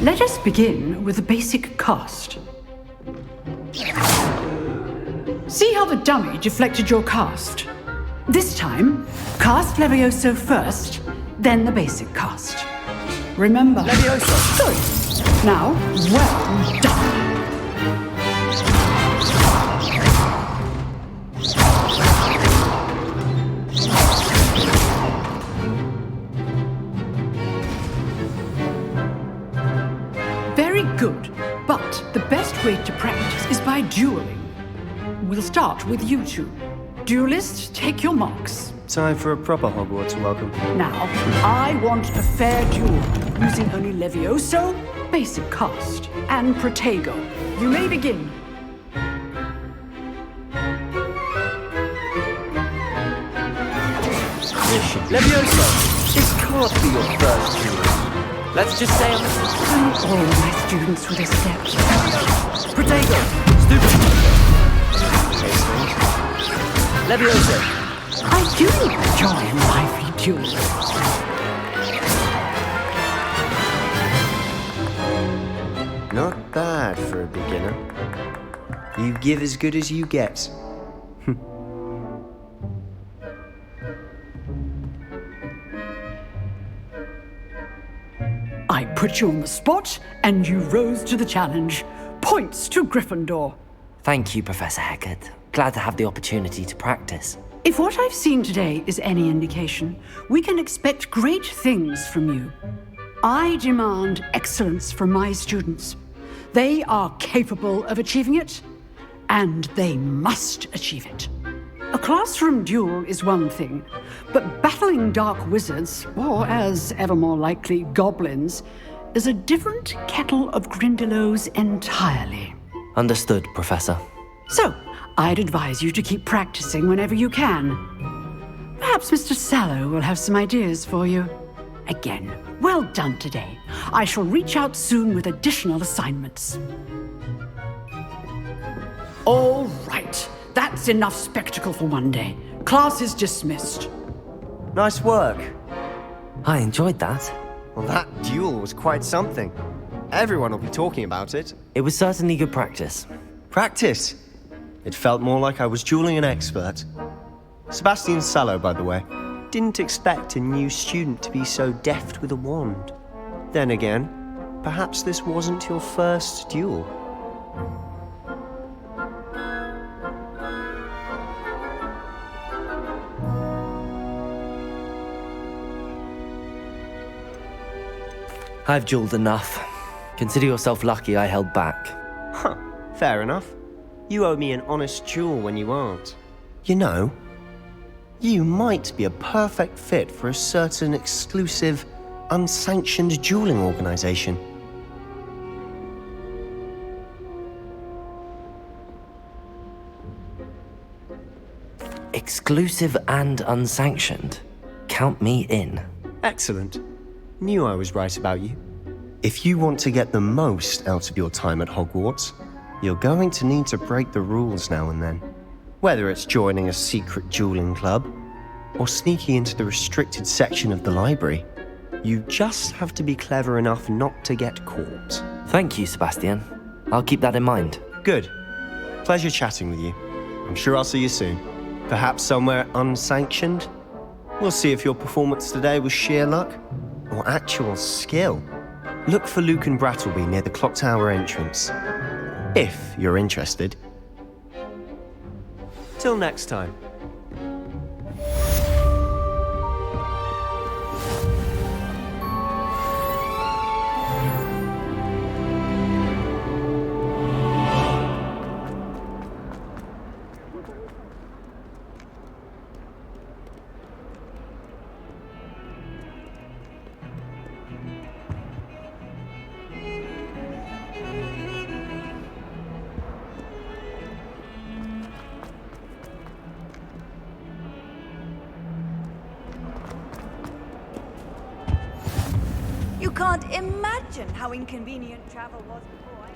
Let us begin with the basic cast. See how the dummy deflected your cast? This time, cast Levioso first, then the basic cast. Remember... Levioso! Good. Now, well done. Very good, but the best way to practice is by dueling. We'll start with you two. Duelists, take your marks. Time for a proper Hogwarts welcome. Now, I want a fair duel, using only Levioso, basic cast, and Protego. You may begin. Levioso! This can't be your first duel. Let's just say All my students would accept. Protego! Stupid! Levioso! I do enjoy lively duels. Not bad for a beginner. You give as good as you get. I put you on the spot, and you rose to the challenge. Points to Gryffindor. Thank you, Professor Hecat. Glad to have the opportunity to practice. If what I've seen today is any indication, we can expect great things from you. I demand excellence from my students. They are capable of achieving it, and they must achieve it. A classroom duel is one thing, but battling dark wizards, or as ever more likely, goblins, is a different kettle of Grindylows entirely. Understood, Professor. So, I'd advise you to keep practicing whenever you can. Perhaps Mr. Sallow will have some ideas for you. Again, well done today. I shall reach out soon with additional assignments. All right. That's enough spectacle for one day. Class is dismissed. Nice work. I enjoyed that. Well, that duel was quite something. Everyone will be talking about it. It was certainly good practice. Practice? It felt more like I was dueling an expert. Sebastian Sallow, by the way. Didn't expect a new student to be so deft with a wand. Then again, perhaps this wasn't your first duel. I've dueled enough. Consider yourself lucky I held back. Huh, fair enough. You owe me an honest duel when you aren't. You know, you might be a perfect fit for a certain exclusive, unsanctioned dueling organization. Exclusive and unsanctioned. Count me in. Excellent. Knew I was right about you. If you want to get the most out of your time at Hogwarts, you're going to need to break the rules now and then. Whether it's joining a secret dueling club, or sneaking into the restricted section of the library, you just have to be clever enough not to get caught. Thank you, Sebastian. I'll keep that in mind. Good. Pleasure chatting with you. I'm sure I'll see you soon. Perhaps somewhere unsanctioned? We'll see if your performance today was sheer luck or actual skill. Look for Luke and Brattleby near the clock tower entrance, if you're interested. Till next time. You can't imagine how inconvenient travel was before I...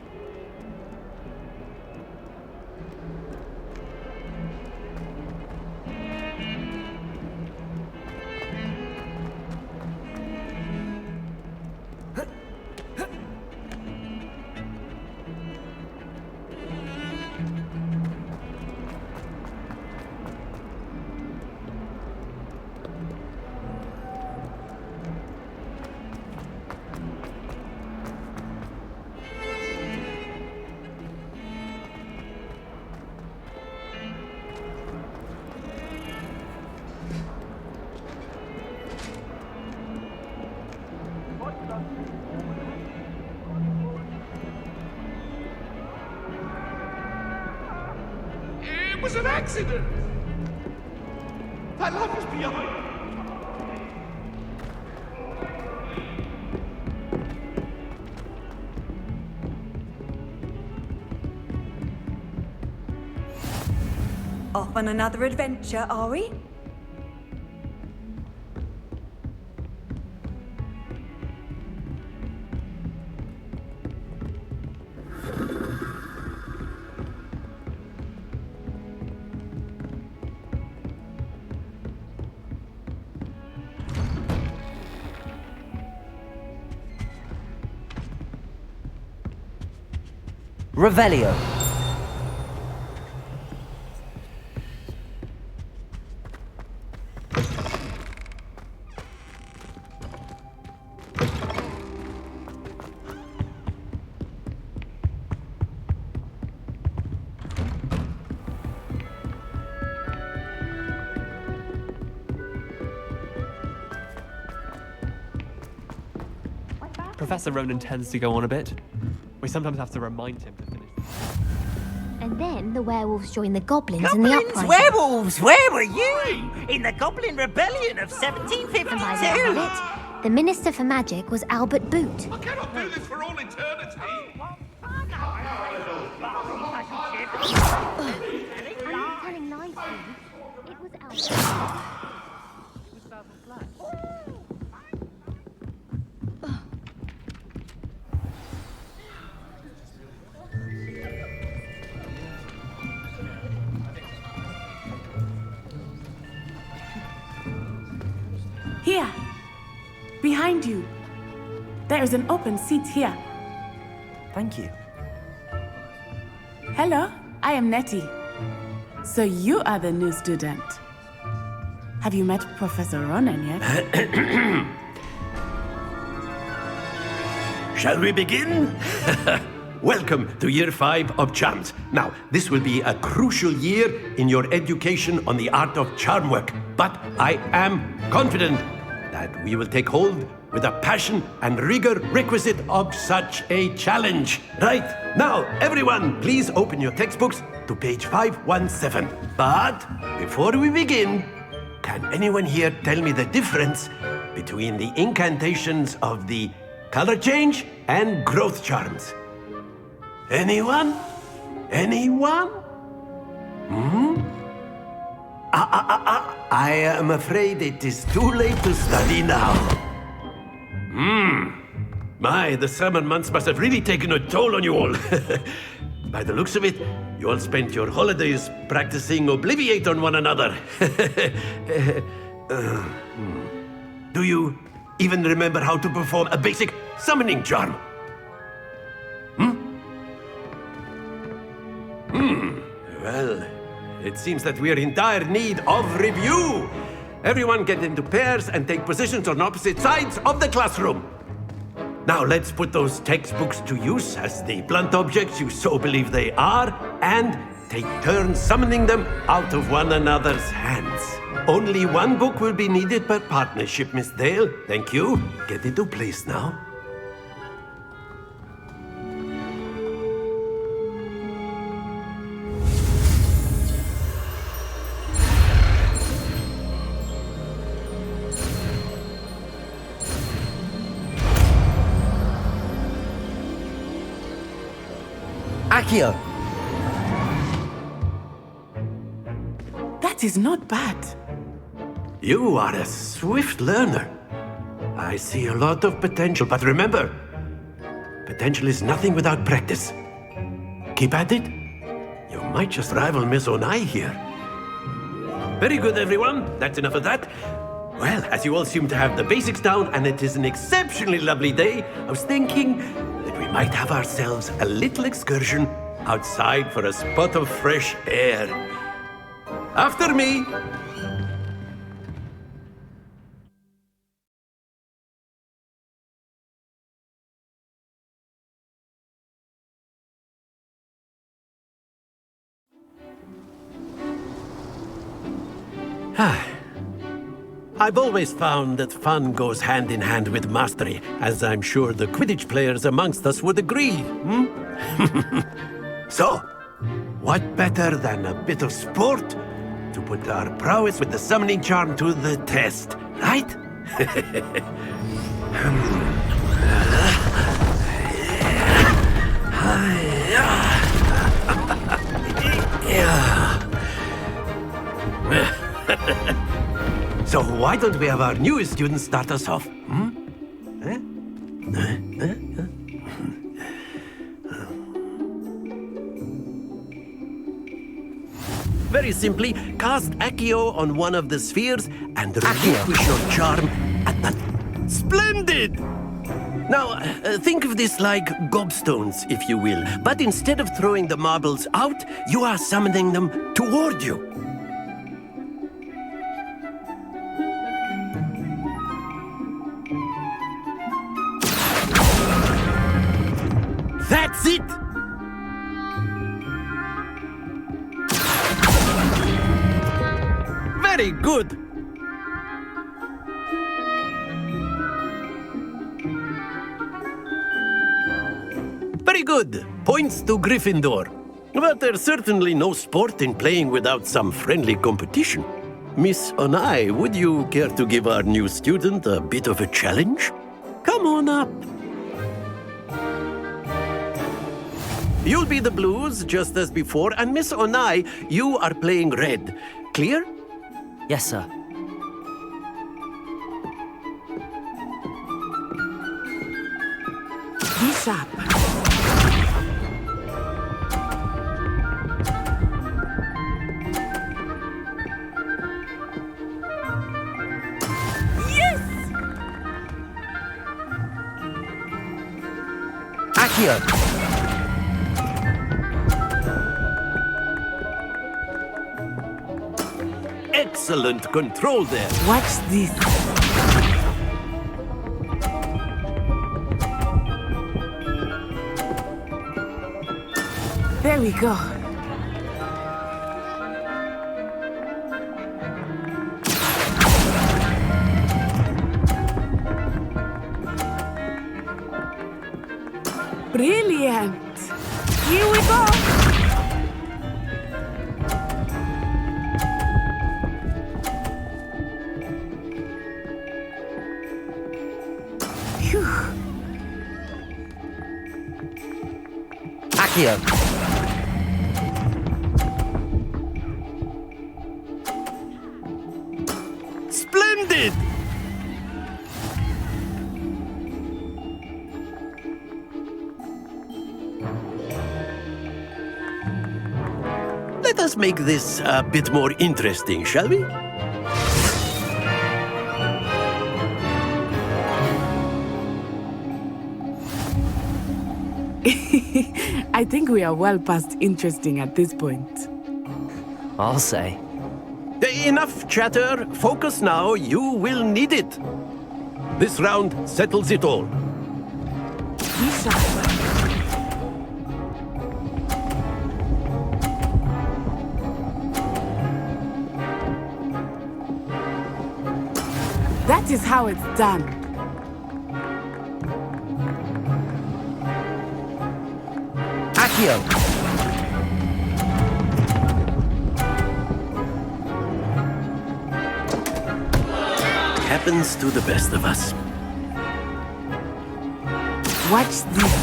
It was an accident! That love is behind. Off on another adventure, are we? Revelio. Professor Ronan tends to go on a bit. We sometimes have to remind him to finish. And then the werewolves joined the goblins in the Goblins, uprising. werewolves, where were you? In the Goblin Rebellion of 1752? And by the end of it, the Minister for Magic was Albert Boot. I cannot do this for all eternity! Telling lies, please. It was Albert. Here, behind you. There is an open seat here. Thank you. Hello, I am Nettie. So you are the new student. Have you met Professor Ronen yet? Shall we begin? Welcome to Year 5 of Charms. Now, this will be a crucial year in your education on the art of charm work, but I am confident that we will take hold with the passion and rigor requisite of such a challenge. Right, now, everyone, please open your textbooks to page 517. But before we begin, can anyone here tell me the difference between the incantations of the color change and growth charms? Anyone? Anyone? I am afraid it is too late to study now. My, the summer months must have really taken a toll on you all. By the looks of it, you all spent your holidays practicing Obliviate on one another. Do you even remember how to perform a basic summoning charm? Well, it seems that we are in dire need of review. Everyone get into pairs and take positions on opposite sides of the classroom. Now let's put those textbooks to use as the blunt objects you so believe they are, and take turns summoning them out of one another's hands. Only one book will be needed per partnership, Miss Dale. Thank you. Get into place now. Accio! That is not bad. You are a swift learner. I see a lot of potential, but remember, potential is nothing without practice. Keep at it. You might just rival Miss Onai here. Very good, everyone. That's enough of that. Well, as you all seem to have the basics down, and it is an exceptionally lovely day, I was thinking that we might have ourselves a little excursion outside for a spot of fresh air. After me! I've always found that fun goes hand in hand with mastery, as I'm sure the Quidditch players amongst us would agree. So, what better than a bit of sport to put our prowess with the summoning charm to the test, right? So why don't we have our newest student start us off? Very simply, cast Accio on one of the spheres and relinquish your charm at the... Splendid! Now, think of this like gobstones, if you will. But instead of throwing the marbles out, you are summoning them toward you. That's it! Very good! Very good! Points to Gryffindor. But there's certainly no sport in playing without some friendly competition. Miss Onai, would you care to give our new student a bit of a challenge? Come on up. You'll be the blues, just as before, and Miss Onai, you are playing red. Clear? Yes, sir. Be sharp. Yes! Accio! excellent control there. Watch this. There we go. Brilliant! Here we go! Phew. Accio! Splendid! Let us make this a bit more interesting, shall we? I think we are well past interesting at this point. I'll say. Enough chatter. Focus now. You will need it. This round settles it all. Be sharp. That is how it's done. Accio! Happens to the best of us. Watch this.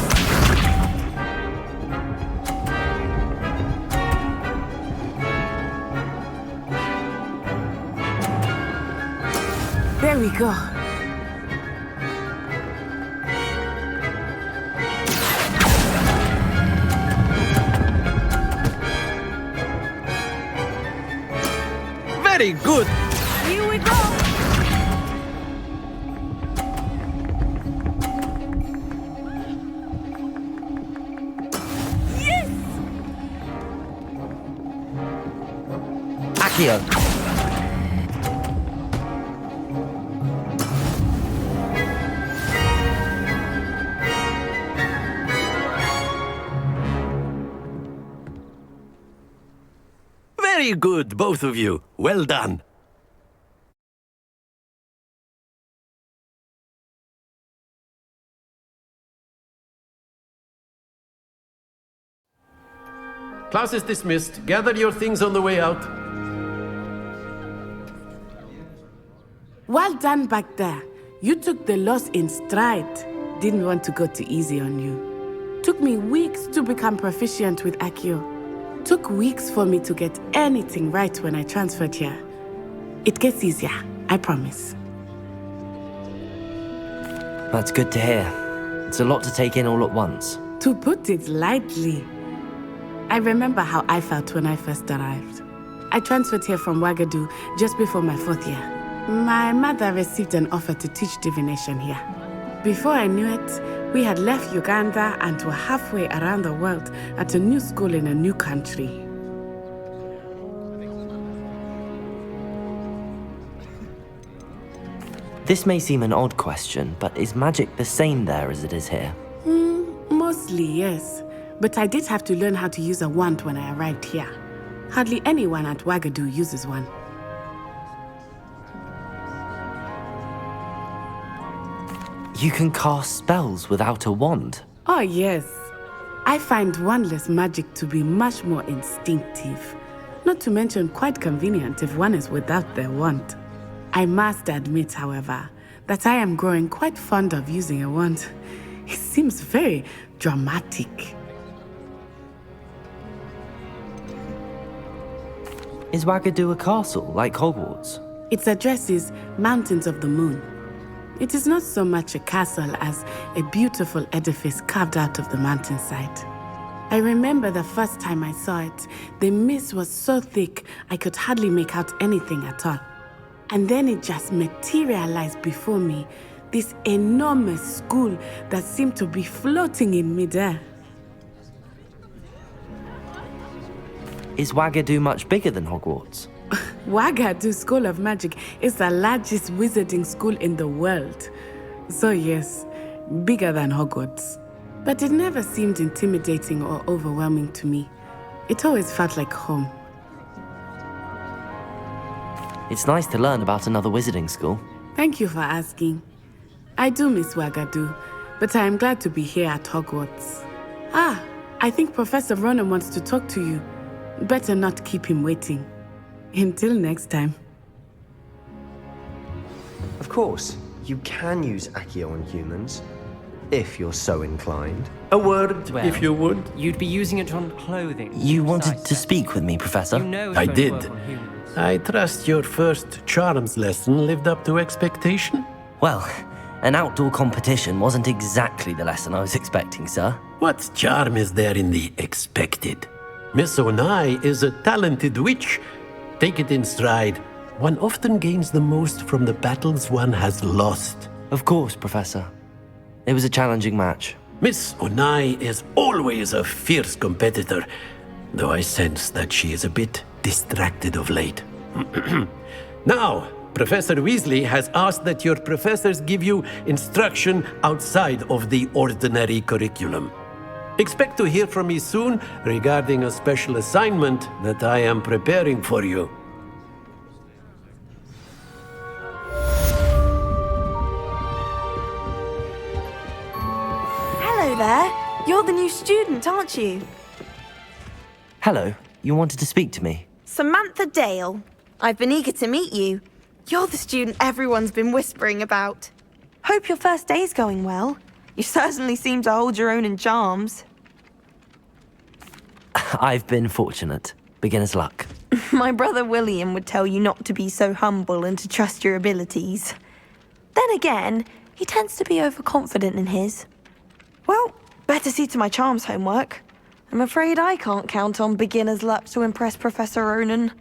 There we go. Very good. Here we go. Yes. Accio! Very good, both of you. Well done. Class is dismissed. Gather your things on the way out. Well done back there. You took the loss in stride. Didn't want to go too easy on you. Took me weeks to become proficient with Accio. Took weeks for me to get anything right when I transferred here. It gets easier, I promise. That's good to hear. It's a lot to take in all at once. To put it lightly. I remember how I felt when I first arrived. I transferred here from Wagadu just before my 4th year. My mother received an offer to teach divination here. Before I knew it, we had left Uganda and were halfway around the world at a new school in a new country. This may seem an odd question, but is magic the same there as it is here? Mostly, yes. But I did have to learn how to use a wand when I arrived here. Hardly anyone at Wagadu uses one. You can cast spells without a wand? Oh, yes. I find wandless magic to be much more instinctive. Not to mention quite convenient if one is without their wand. I must admit, however, that I am growing quite fond of using a wand. It seems very dramatic. Is Wagadu a castle, like Hogwarts? Its address is Mountains of the Moon. It is not so much a castle as a beautiful edifice carved out of the mountainside. I remember the first time I saw it, the mist was so thick I could hardly make out anything at all. And then it just materialized before me, this enormous school that seemed to be floating in midair. Is Wagadu much bigger than Hogwarts? Wagadu School of Magic is the largest wizarding school in the world. So yes, bigger than Hogwarts. But it never seemed intimidating or overwhelming to me. It always felt like home. It's nice to learn about another wizarding school. Thank you for asking. I do miss Wagadu, but I am glad to be here at Hogwarts. Ah, I think Professor Ronan wants to talk to you. Better not keep him waiting. Until next time. Of course, you can use Accio on humans, if you're so inclined. A word, Well, if you would. You'd be using it on clothing. You wanted to speak with me, Professor? You know it I won't did. work on humans. I trust your first charms lesson lived up to expectation? Well, an outdoor competition wasn't exactly the lesson I was expecting, sir. What charm is there in the expected? Miss Onai is a talented witch. Take it in stride. One often gains the most from the battles one has lost. Of course, Professor. It was a challenging match. Miss Onai is always a fierce competitor, though I sense that she is a bit distracted of late. Now, Professor Weasley has asked that your professors give you instruction outside of the ordinary curriculum. Expect to hear from me soon regarding a special assignment that I am preparing for you. Hello there. You're the new student, aren't you? Hello, you wanted to speak to me? Samantha Dale. I've been eager to meet you. You're the student everyone's been whispering about. Hope your first day's going well. You certainly seem to hold your own in charms. I've been fortunate. Beginner's luck. My brother William would tell you not to be so humble and to trust your abilities. Then again, he tends to be overconfident in his. Well, better see to my charms homework. I'm afraid I can't count on beginner's luck to impress Professor Ronan.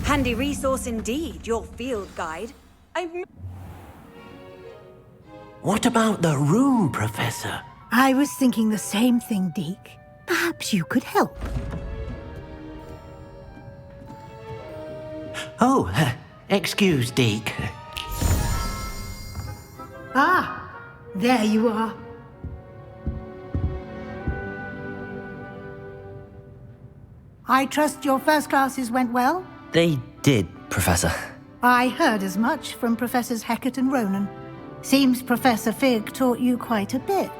Handy resource indeed, your field guide. What about the room, Professor? I was thinking the same thing, Deke. Perhaps you could help. Oh, excuse, Deke. Ah, there you are. I trust your first classes went well? They did, Professor. I heard as much from Professors Hecat and Ronan. Seems Professor Fig taught you quite a bit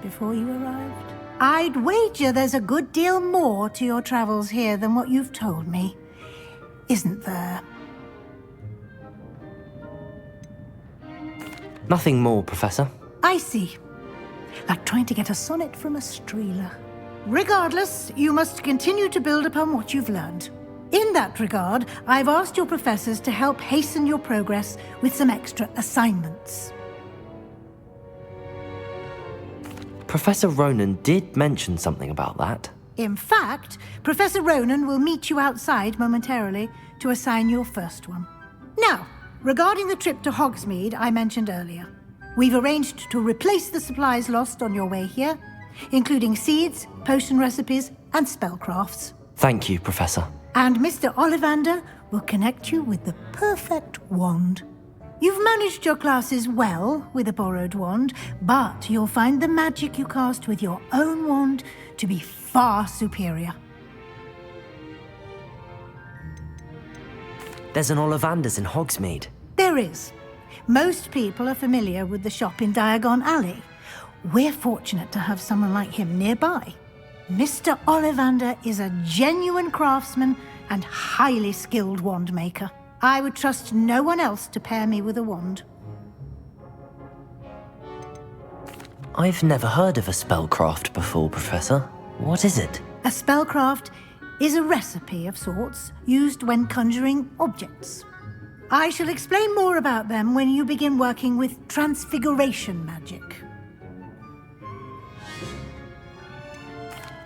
before you arrived. I'd wager there's a good deal more to your travels here than what you've told me. Isn't there? Nothing more, Professor. I see. Like trying to get a sonnet from a streeler. Regardless, you must continue to build upon what you've learned. In that regard, I've asked your professors to help hasten your progress with some extra assignments. Professor Ronan did mention something about that. In fact, Professor Ronan will meet you outside momentarily to assign your first one. Now, regarding the trip to Hogsmeade I mentioned earlier, we've arranged to replace the supplies lost on your way here, including seeds, potion recipes, and spellcrafts. Thank you, Professor. And Mr. Ollivander will connect you with the perfect wand. You've managed your classes well with a borrowed wand, but you'll find the magic you cast with your own wand to be far superior. There's an Ollivanders in Hogsmeade. There There is. Most people are familiar with the shop in Diagon Alley. We're fortunate to have someone like him nearby. Mr. Ollivander is a genuine craftsman and highly skilled wand maker. I would trust no one else to pair me with a wand. I've never heard of a spellcraft before, Professor. What is it? A spellcraft is a recipe of sorts used when conjuring objects. I shall explain more about them when you begin working with transfiguration magic.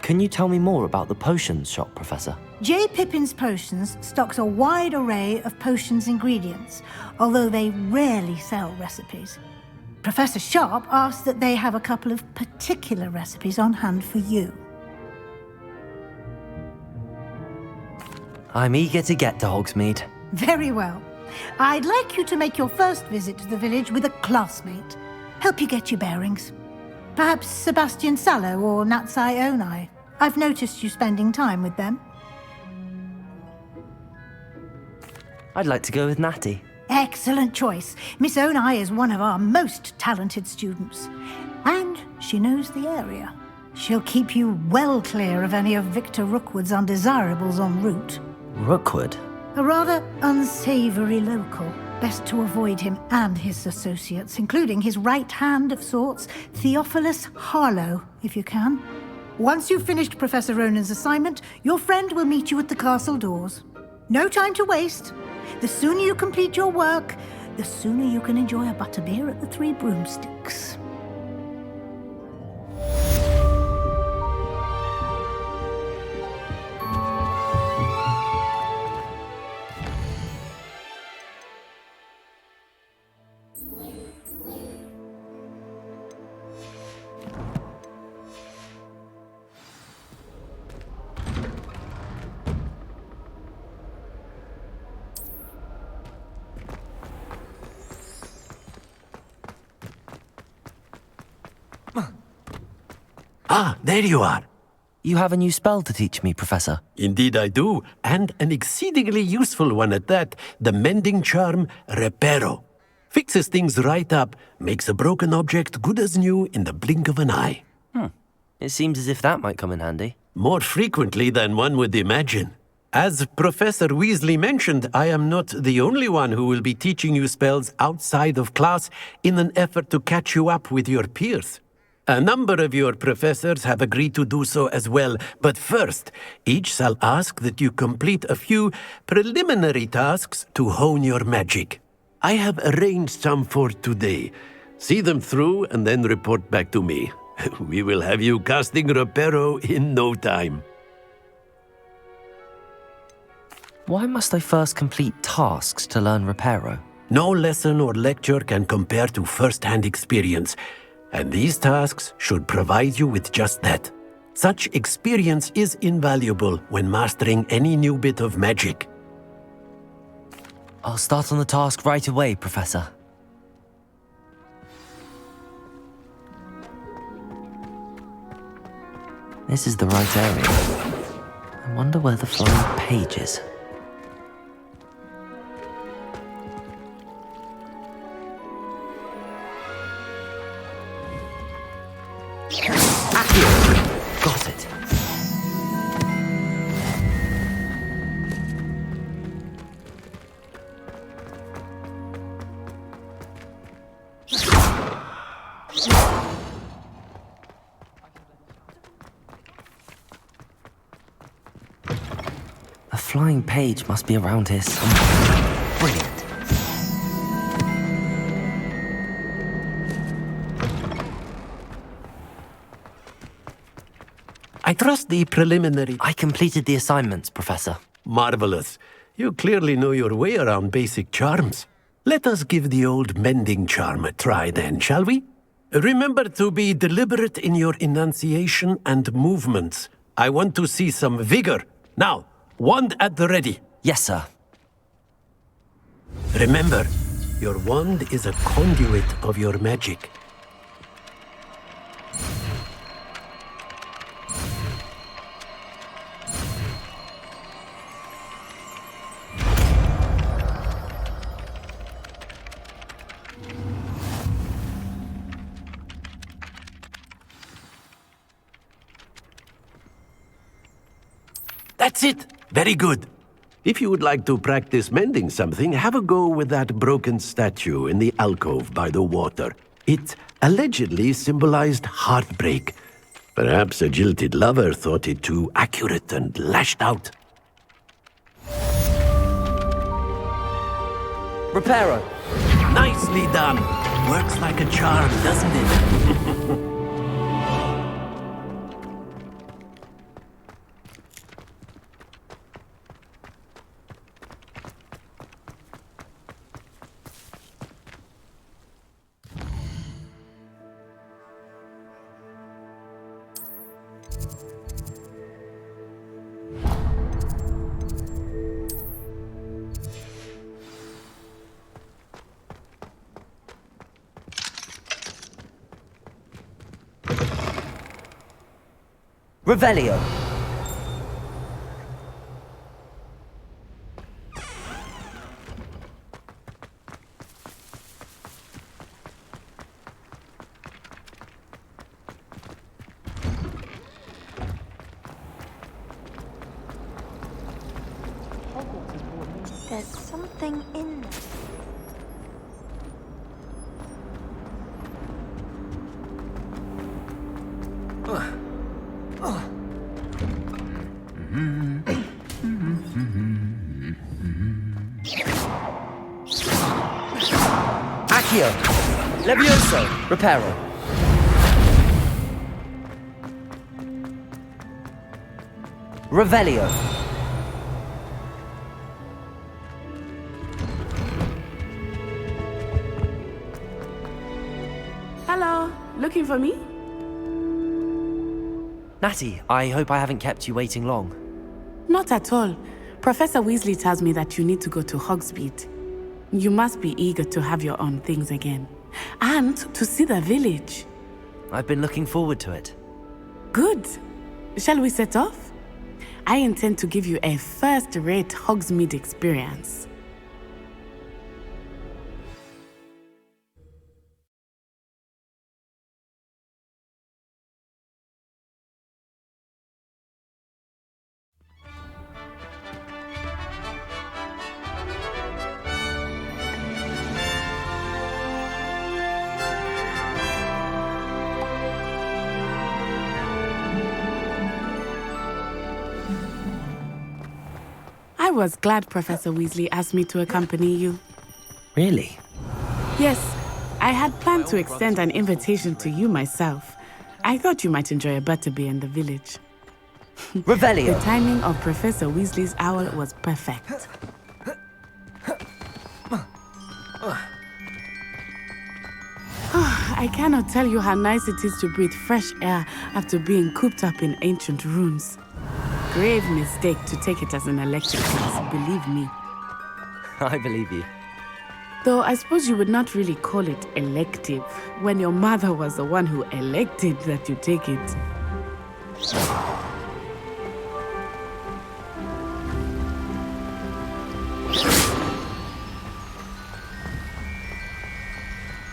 Can you tell me more about the potions shop, Professor? J. Pippin's Potions stocks a wide array of potions ingredients, although they rarely sell recipes. Professor Sharp asked that they have a couple of particular recipes on hand for you. I'm eager to get to Hogsmeade. Very well. I'd like you to make your first visit to the village with a classmate. Help you get your bearings. Perhaps Sebastian Sallow or Natsai Onai. I've noticed you spending time with them. I'd like to go with Natty. Excellent choice. Miss Onai is one of our most talented students. And she knows the area. She'll keep you well clear of any of Victor Rookwood's undesirables en route. Rookwood? A rather unsavory local. Best to avoid him and his associates, including his right hand of sorts, Theophilus Harlow, if you can. Once you've finished Professor Ronan's assignment, your friend will meet you at the castle doors. No time to waste. The sooner you complete your work, the sooner you can enjoy a butterbeer at the Three Broomsticks. Ah, there you are. You have a new spell to teach me, Professor. Indeed I do, and an exceedingly useful one at that. The mending charm, Reparo. Fixes things right up, makes a broken object good as new in the blink of an eye. It seems as if that might come in handy. More frequently than one would imagine. As Professor Weasley mentioned, I am not the only one who will be teaching you spells outside of class in an effort to catch you up with your peers. A number of your professors have agreed to do so as well, but first, each shall ask that you complete a few preliminary tasks to hone your magic. I have arranged some for today. See them through and then report back to me. We will have you casting Reparo in no time. Why must I first complete tasks to learn Reparo? No lesson or lecture can compare to first-hand experience. And these tasks should provide you with just that. Such experience is invaluable when mastering any new bit of magic. I'll start on the task right away, Professor. This is the right area. I wonder where the flying page is. Got it. A flying page must be around here somewhere. Brilliant. I trust the preliminary... I completed the assignments, Professor. Marvelous. You clearly know your way around basic charms. Let us give the old mending charm a try then, shall we? Remember to be deliberate in your enunciation and movements. I want to see some vigor. Now, wand at the ready. Yes, sir. Remember, your wand is a conduit of your magic. That's it. Very good. If you would like to practice mending something, have a go with that broken statue in the alcove by the water. It allegedly symbolized heartbreak. Perhaps a jilted lover thought it too accurate and lashed out. Reparo. Nicely done. Works like a charm, doesn't it? Revelio. There's something in there. Accio. Levioso. Reparo. Revelio. Hello, looking for me? Natty, I hope I haven't kept you waiting long. Not at all. Professor Weasley tells me that you need to go to Hogsmeade. You must be eager to have your own things again. And to see the village. I've been looking forward to it. Good. Shall we set off? I intend to give you a first-rate Hogsmeade experience. I was glad Professor Weasley asked me to accompany you. Really? Yes, I had planned to extend an invitation to you myself. I thought you might enjoy a butterbeer in the village. Revelio. The timing of Professor Weasley's owl was perfect. I cannot tell you how nice it is to breathe fresh air after being cooped up in ancient rooms. Grave mistake to take it as an elective class, believe me. I believe you. Though I suppose you would not really call it elective when your mother was the one who elected that you take it.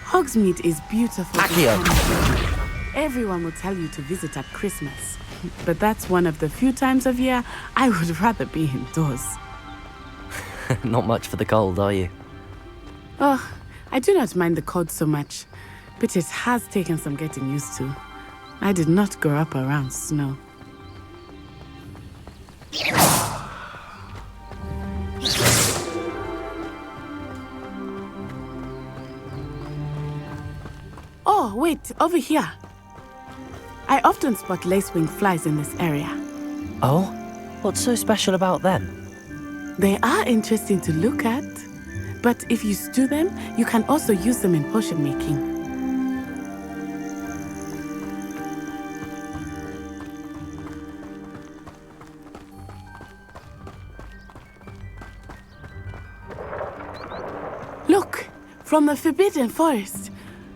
Hogsmeade is beautiful. Everyone will tell you to visit at Christmas. But that's one of the few times of year I would rather be indoors. Not much for the cold, are you? Oh, I do not mind the cold so much, but it has taken some getting used to. I did not grow up around snow. Oh, wait, over here. I often spot lacewing flies in this area. Oh? What's so special about them? They are interesting to look at, but if you stew them, you can also use them in potion making. Look! From the Forbidden Forest!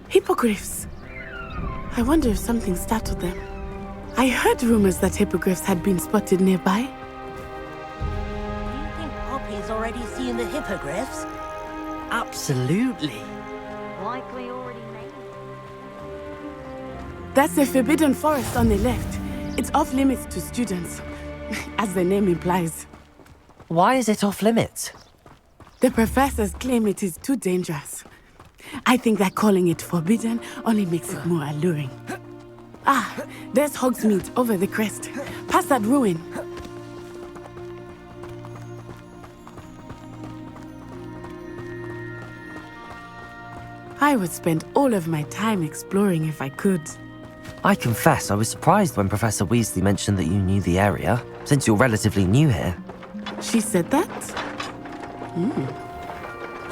Hippogriffs! I wonder if something startled them. I heard rumors that hippogriffs had been spotted nearby. Do you think Poppy's already seen the hippogriffs? Absolutely. Likely already made. That's the Forbidden Forest on the left. It's off limits to students. as the name implies. Why is it off limits? The professors claim it is too dangerous. I think that calling it forbidden only makes it more alluring. Ah, there's Hogsmeade over the crest, past that ruin. I would spend all of my time exploring if I could. I confess I was surprised when Professor Weasley mentioned that you knew the area, since you're relatively new here. She said that?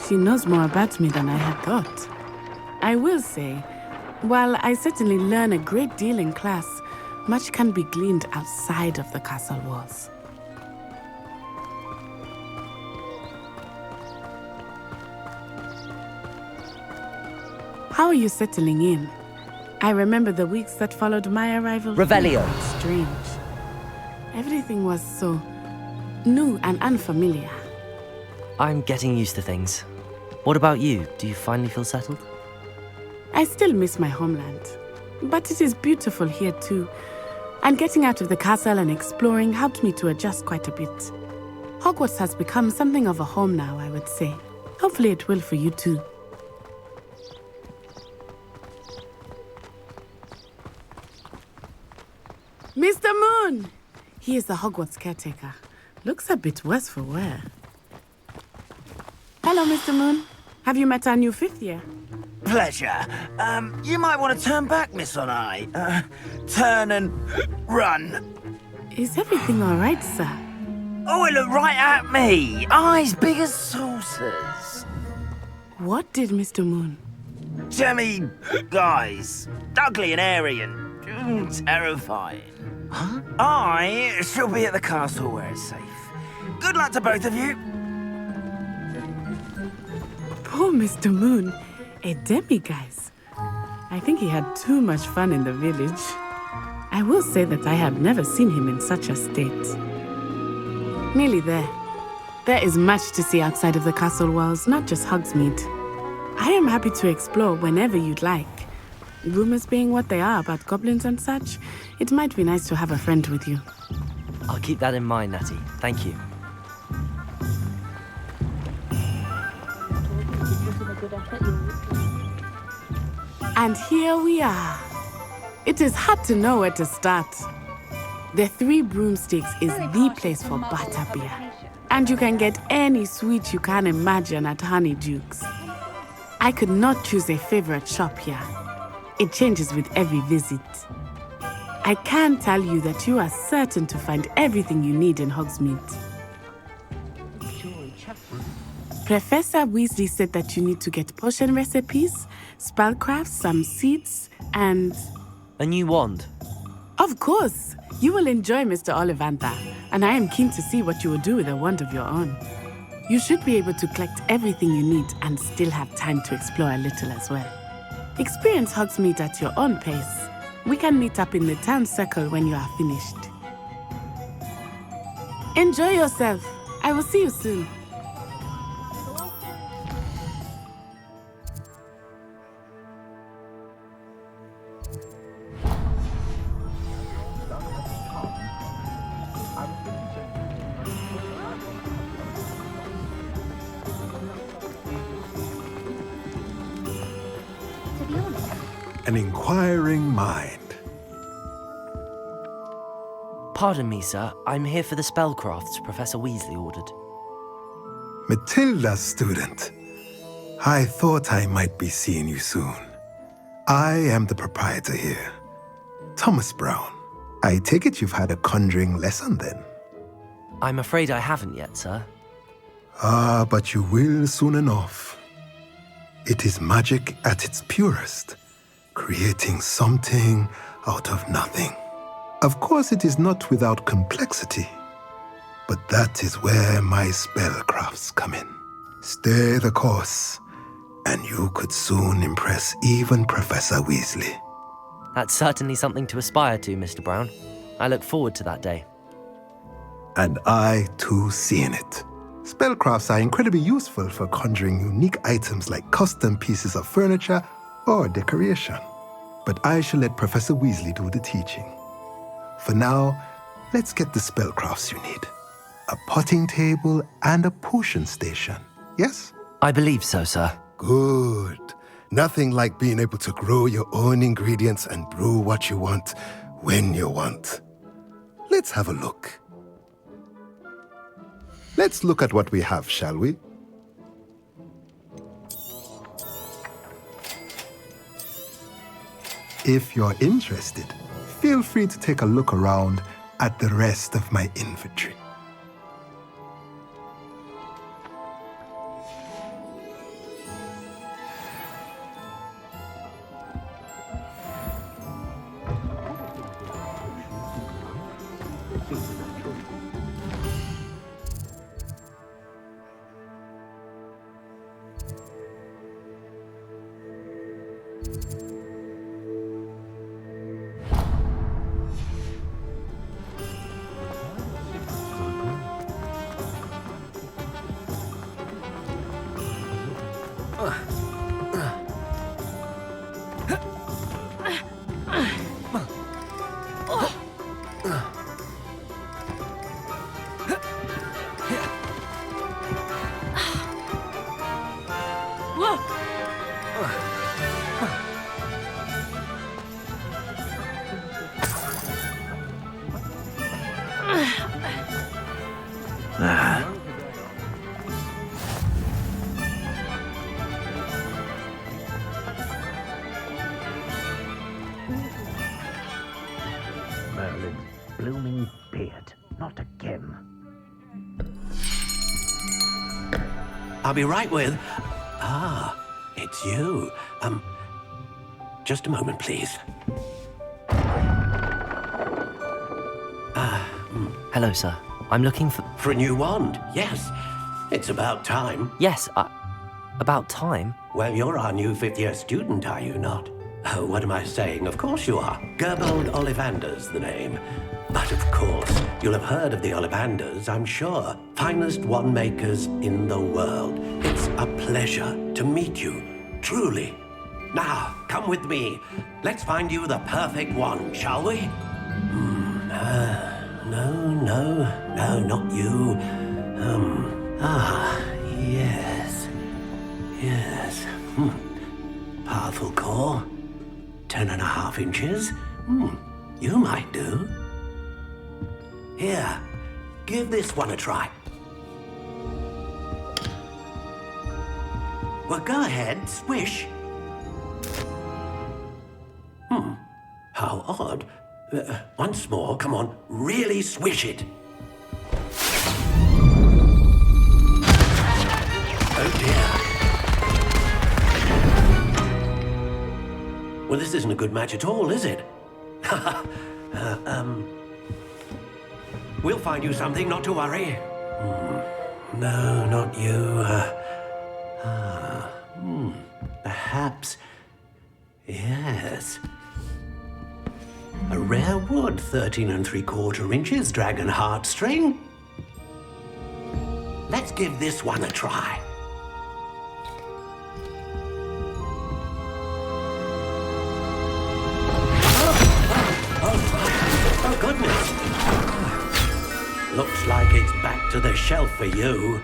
She knows more about me than I had thought. I will say, while I certainly learn a great deal in class, much can be gleaned outside of the castle walls. How are you settling in? I remember the weeks that followed my arrival. Revelio. Strange. Everything was so new and unfamiliar. I'm getting used to things. What about you? Do you finally feel settled? I still miss my homeland, but it is beautiful here too. And getting out of the castle and exploring helped me to adjust quite a bit. Hogwarts has become something of a home now, I would say. Hopefully it will for you too. Mr. Moon! He is the Hogwarts caretaker. Looks a bit worse for wear. Hello, Mr. Moon. Have you met our new fifth year? Pleasure. You might want to turn back, Miss Onai. Turn and run. Is everything all right, sir? Oh, it looked right at me. Eyes big as saucers. What did Mr. Moon? Jemmy, guys. Ugly and airy and terrifying. Huh? I shall be at the castle where it's safe. Good luck to both of you. Poor Mr. Moon. A demiguise. I think he had too much fun in the village. I will say that I have never seen him in such a state. Nearly there. There is much to see outside of the castle walls, not just Hogsmeade. I am happy to explore whenever you'd like. Rumors being what they are about goblins and such, it might be nice to have a friend with you. I'll keep that in mind, Natty. Thank you. And here we are. It is hard to know where to start. The Three Broomsticks is the place for butterbeer. And you can get any sweet you can imagine at Honeyduke's. I could not choose a favorite shop here. It changes with every visit. I can tell you that you are certain to find everything you need in Hogsmeade. Professor Weasley said that you need to get potion recipes, spellcrafts, some seeds, and... A new wand? Of course! You will enjoy Mr. Ollivandar, and I am keen to see what you will do with a wand of your own. You should be able to collect everything you need and still have time to explore a little as well. Experience Hogsmeade at your own pace. We can meet up in the town circle when you are finished. Enjoy yourself. I will see you soon. An inquiring mind. Pardon me, sir. I'm here for the spellcrafts Professor Weasley ordered. Matilda's student. I thought I might be seeing you soon. I am the proprietor here, Thomas Brown. I take it you've had a conjuring lesson then? I'm afraid I haven't yet, sir. Ah, but you will soon enough. It is magic at its purest, creating something out of nothing. Of course, it is not without complexity, but that is where my spellcrafts come in. Stay the course, and you could soon impress even Professor Weasley. That's certainly something to aspire to, Mr. Brown. I look forward to that day. And I, too, seeing it. Spellcrafts are incredibly useful for conjuring unique items like custom pieces of furniture or decoration. But I shall let Professor Weasley do the teaching. For now, let's get the spellcrafts you need. A potting table and a potion station, yes? I believe so, sir. Good. Nothing like being able to grow your own ingredients and brew what you want, when you want. Let's have a look. Let's look at what we have, shall we? If you're interested, feel free to take a look around at the rest of my inventory. Merlin's blooming beard. Not again. I'll be right with... Ah, it's you. Just a moment, please. Hello, sir. I'm looking for... For a new wand, yes. It's about time. Yes, about time? Well, you're our new fifth-year student, are you not? Oh, what am I saying? Of course you are. Gerbold Ollivander's the name. But of course, you'll have heard of the Ollivanders, I'm sure. Finest wand makers in the world. It's a pleasure to meet you, truly. Now, come with me. Let's find you the perfect wand, shall we? No, not you. Yes. Powerful core. 10.5 inches. You might do. Here, give this one a try. Well, go ahead, swish. How odd. Once more, come on, really swish it. Oh dear. Well, this isn't a good match at all, is it? We'll find you something, not to worry. No, not you. Perhaps. Yes. A rare wood, 13 3/4 inches, dragon heartstring. Let's give this one a try. Oh, goodness. Looks like it's back to the shelf for you.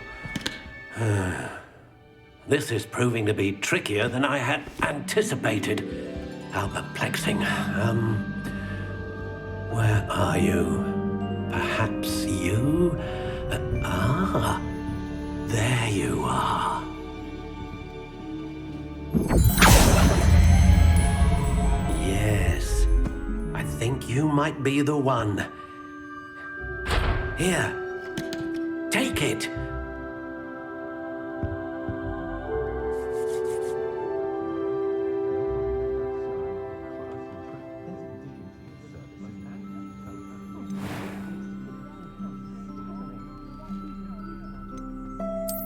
This is proving to be trickier than I had anticipated. How perplexing. Where are you? Perhaps you? There you are. Yes, I think you might be the one. Here, take it.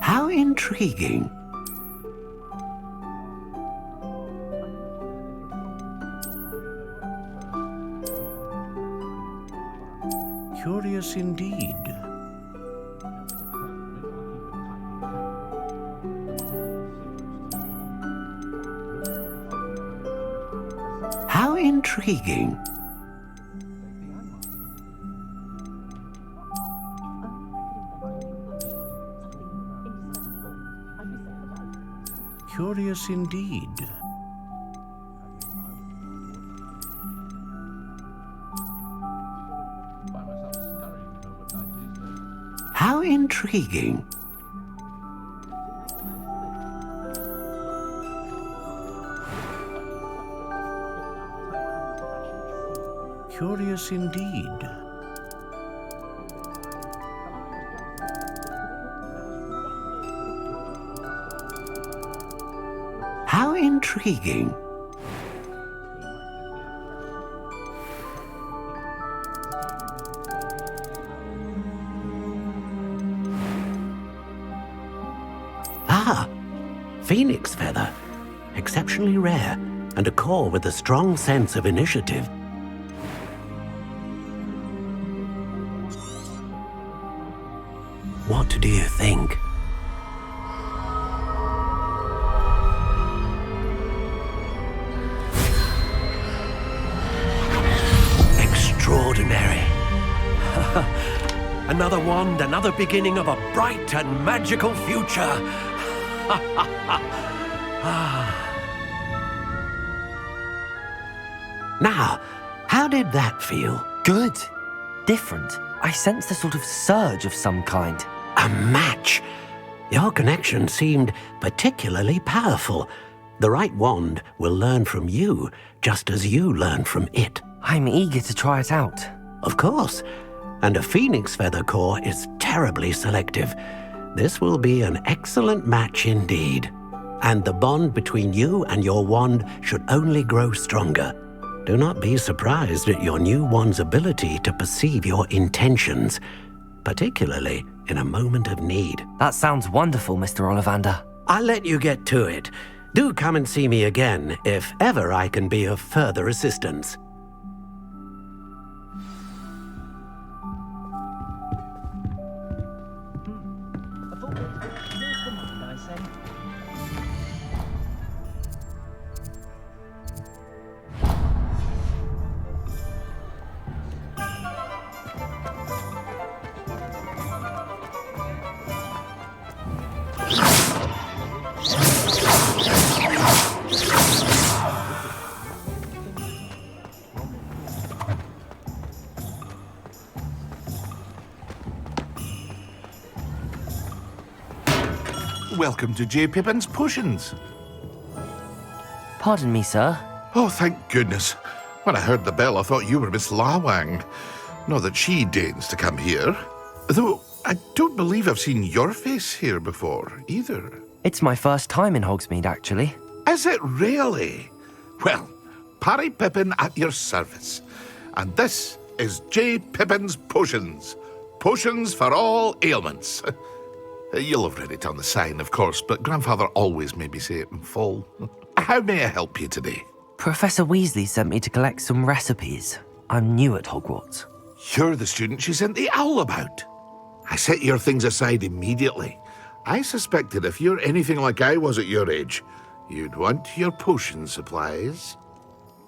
How intriguing. Curious indeed. How intriguing. Curious indeed. How intriguing. Curious indeed. How intriguing. Ah, phoenix feather. Exceptionally rare, and a core with a strong sense of initiative. What do you think? Extraordinary. Another wand, another beginning of a bright and magical future. Now, how did that feel? Good. Different. I sensed a sort of surge of some kind. A match. Your connection seemed particularly powerful. The right wand will learn from you, just as you learn from it. I'm eager to try it out. Of course. And a phoenix feather core is terribly selective. This will be an excellent match indeed. And the bond between you and your wand should only grow stronger. Do not be surprised at your new wand's ability to perceive your intentions, particularly in a moment of need. That sounds wonderful, Mr. Ollivander. I'll let you get to it. Do come and see me again if ever I can be of further assistance. Welcome to J. Pippin's Potions. Pardon me, sir. Oh, thank goodness. When I heard the bell, I thought you were Miss Lawang. Not that she deigns to come here. Though, I don't believe I've seen your face here before, either. It's my first time in Hogsmeade, actually. Is it really? Well, Parry Pippin at your service. And this is J. Pippin's Potions. Potions for all ailments. You'll have read it on the sign, of course, but Grandfather always made me say it in full. How may I help you today? Professor Weasley sent me to collect some recipes. I'm new at Hogwarts. You're the student she sent the owl about. I set your things aside immediately. I suspected if you're anything like I was at your age, you'd want your potion supplies.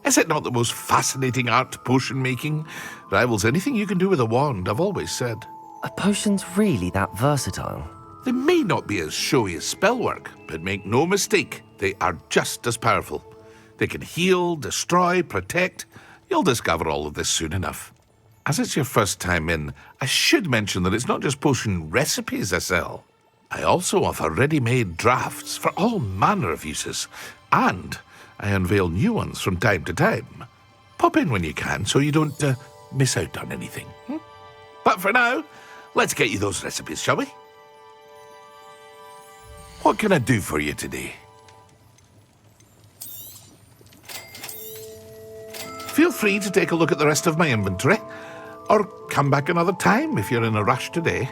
Is it not the most fascinating art, potion making? Rivals anything you can do with a wand, I've always said. Are potions really that versatile? They may not be as showy as spellwork, but make no mistake, they are just as powerful. They can heal, destroy, protect. You'll discover all of this soon enough. As it's your first time in, I should mention that it's not just potion recipes I sell. I also offer ready-made drafts for all manner of uses, and I unveil new ones from time to time. Pop in when you can so you don't miss out on anything. But for now, let's get you those recipes, shall we? What can I do for you today? Feel free to take a look at the rest of my inventory, or come back another time if you're in a rush today.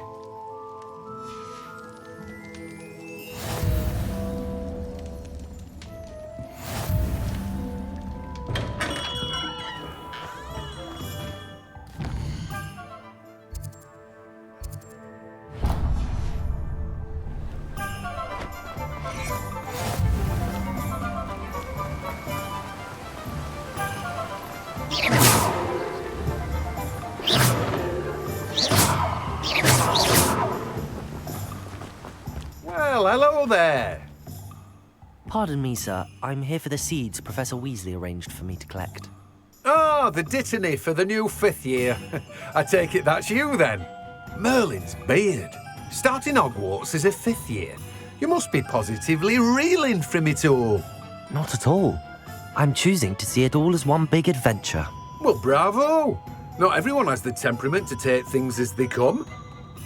Well, hello there. Pardon me, sir. I'm here for the seeds Professor Weasley arranged for me to collect. Oh, the dittany for the new 5th year. I take it that's you then. Merlin's beard. Starting Hogwarts as a 5th year. You must be positively reeling from it all. Not at all. I'm choosing to see it all as one big adventure. Well, bravo. Not everyone has the temperament to take things as they come.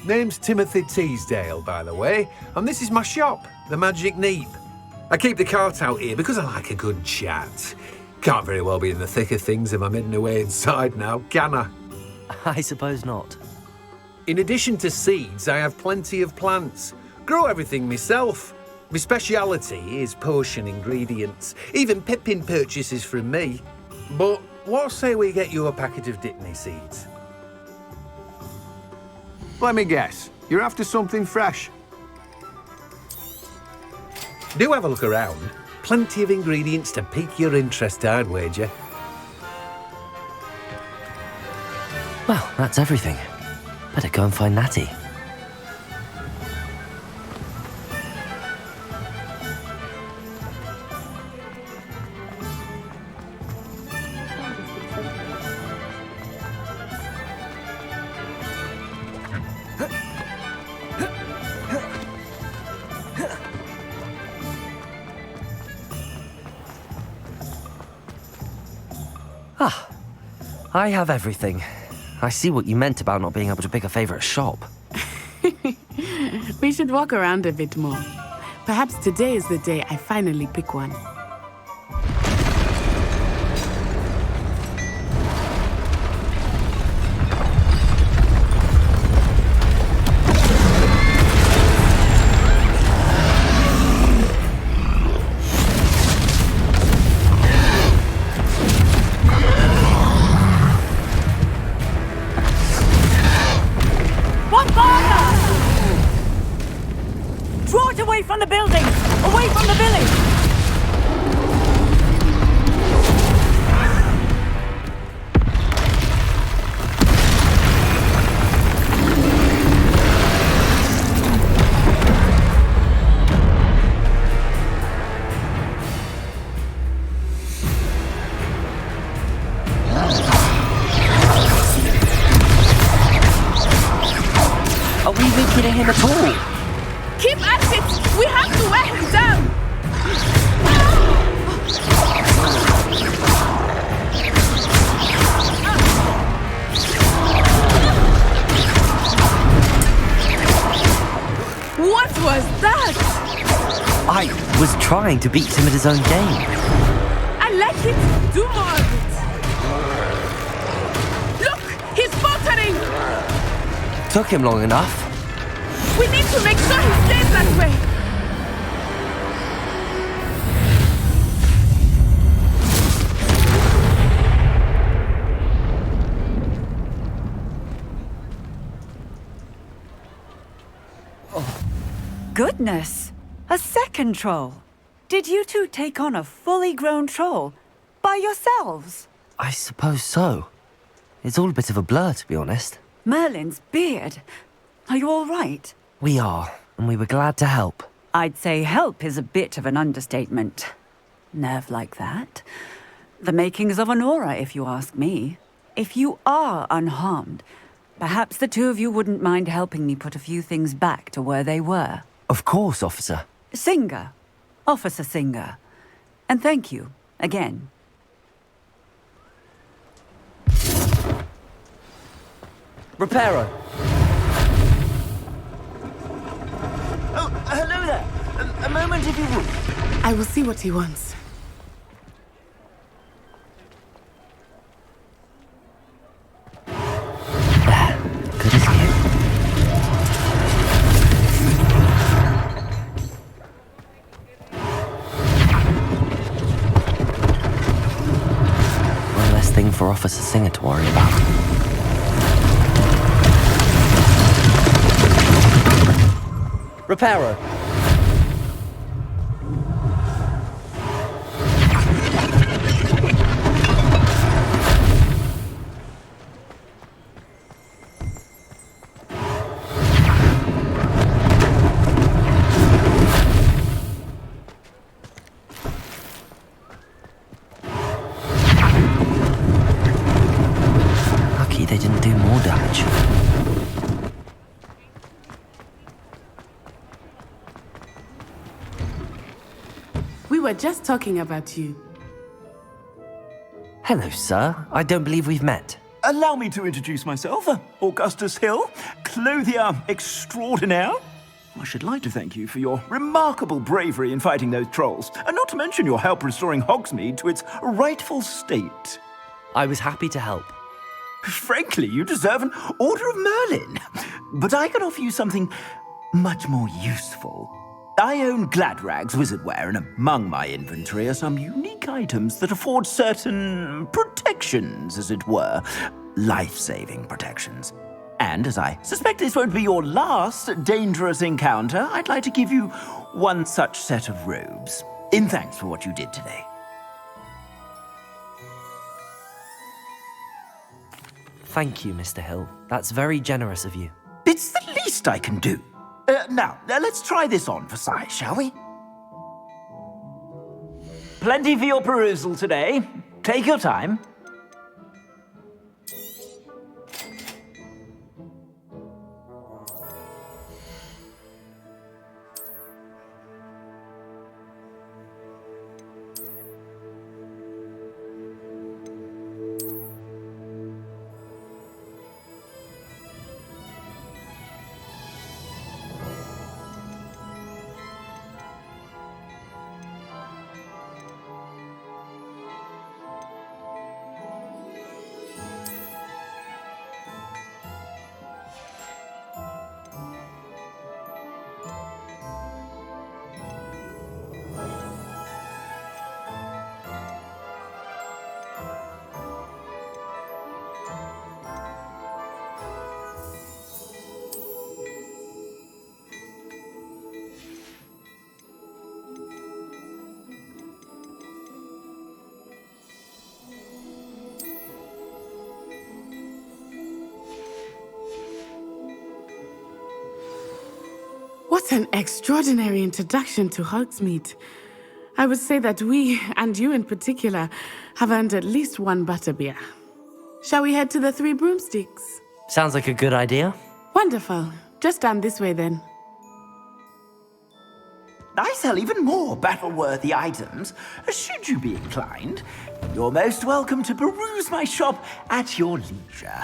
Name's Timothy Teasdale, by the way, and this is my shop, the Magic Neep. I keep the cart out here because I like a good chat. Can't very well be in the thick of things if I'm hidden away inside now, can I? I suppose not. In addition to seeds, I have plenty of plants. Grow everything myself. My speciality is potion ingredients. Even Pippin purchases from me. But what say we get you a packet of Dittany seeds? Let me guess. You're after something fresh. Do have a look around. Plenty of ingredients to pique your interest, I'd wager. Well, that's everything. Better go and find Natty. Ah, I have everything. I see what you meant about not being able to pick a favourite shop. We should walk around a bit more. Perhaps today is the day I finally pick one. Draw it away from the building! Away from the village! Are we weakening him at all? Keep at it! We have to wear him down! What was that? I was trying to beat him at his own game. I like it. Do more of it. Look! He's faltering! Took him long enough. We need to make sure he stays that way! Goodness! A second troll! Did you two take on a fully grown troll? By yourselves? I suppose so. It's all a bit of a blur, to be honest. Merlin's beard. Are you all right? We are, and we were glad to help. I'd say help is a bit of an understatement. Nerve like that. The makings of an aura, if you ask me. If you are unharmed, perhaps the two of you wouldn't mind helping me put a few things back to where they were. Of course, officer. Singer. Officer Singer. And thank you, again. Reparo! Oh, hello there. A moment if you would. I will see what he wants. Good as new. One less thing for Officer Singer to worry about. Reparo! We were just talking about you. Hello, sir. I don't believe we've met. Allow me to introduce myself, Augustus Hill, clothier extraordinaire. I should like to thank you for your remarkable bravery in fighting those trolls, and not to mention your help restoring Hogsmeade to its rightful state. I was happy to help. Frankly, you deserve an Order of Merlin. But I can offer you something much more useful. I own Gladrag's wizardware, and among my inventory are some unique items that afford certain protections, as it were. Life-saving protections. And as I suspect this won't be your last dangerous encounter, I'd like to give you one such set of robes, in thanks for what you did today. Thank you, Mr. Hill. That's very generous of you. It's the least I can do. Now, let's try this on for size, shall we? Plenty for your perusal today. Take your time. What an extraordinary introduction to Hogsmeade. I would say that we, and you in particular, have earned at least one butterbeer. Shall we head to the Three Broomsticks? Sounds like a good idea. Wonderful. Just down this way then. I sell even more battle-worthy items. Should you be inclined, you're most welcome to peruse my shop at your leisure.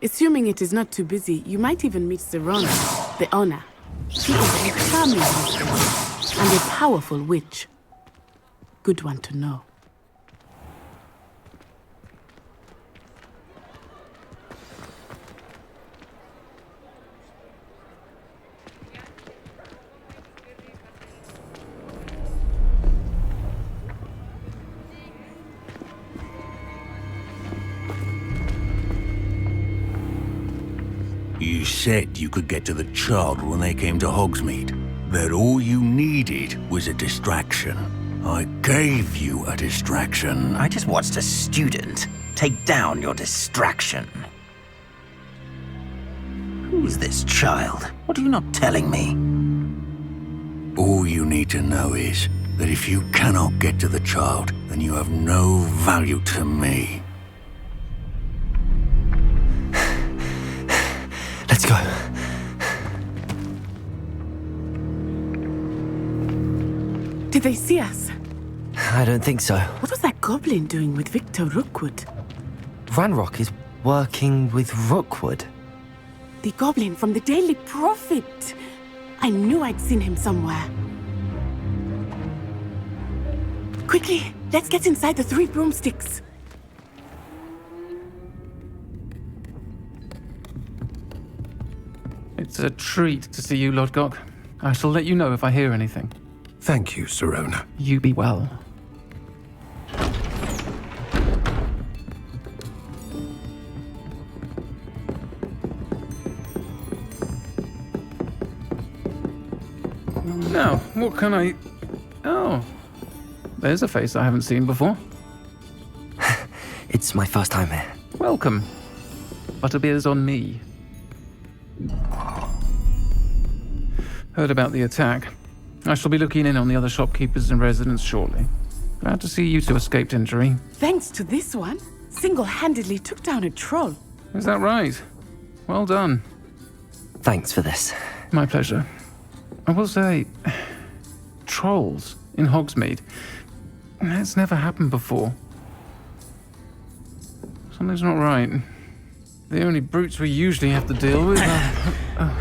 Assuming it is not too busy, you might even meet Serona, the owner. She is a charming hostess and a powerful witch. Good one to know. You said you could get to the child when they came to Hogsmeade. That all you needed was a distraction. I gave you a distraction. I just watched a student take down your distraction. Who is this child? What are you not telling me? All you need to know is that if you cannot get to the child, then you have no value to me. Let's go. Did they see us? I don't think so. What was that goblin doing with Victor Rookwood? Ranrock is working with Rookwood. The goblin from the Daily Prophet. I knew I'd seen him somewhere. Quickly, let's get inside the 3 broomsticks. It's a treat to see you, Lodgok. I shall let you know if I hear anything. Thank you, Sirona. You be well. Now, what can I... Oh, there's a face I haven't seen before. It's my first time here. Welcome. Butterbeer's on me. Heard about the attack. I shall be looking in on the other shopkeepers and residents shortly. Glad to see you two escaped injury. Thanks to this one, single-handedly took down a troll. Is that right? Well done. Thanks for this. My pleasure. I will say, trolls in Hogsmeade. That's never happened before. Something's not right. The only brutes we usually have to deal with are...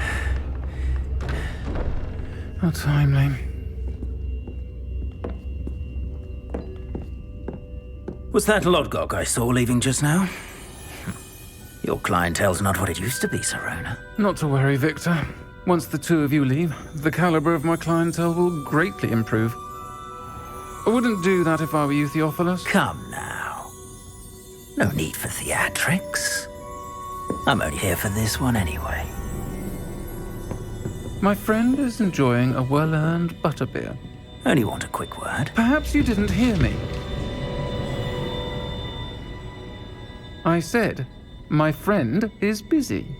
How timely. Was that Lodgok I saw leaving just now? Your clientele's not what it used to be, Sirona. Not to worry, Victor. Once the two of you leave, the caliber of my clientele will greatly improve. I wouldn't do that if I were you, Theophilus. Come now. No need for theatrics. I'm only here for this one anyway. My friend is enjoying a well-earned butterbeer. Only want a quick word. Perhaps you didn't hear me. I said, my friend is busy.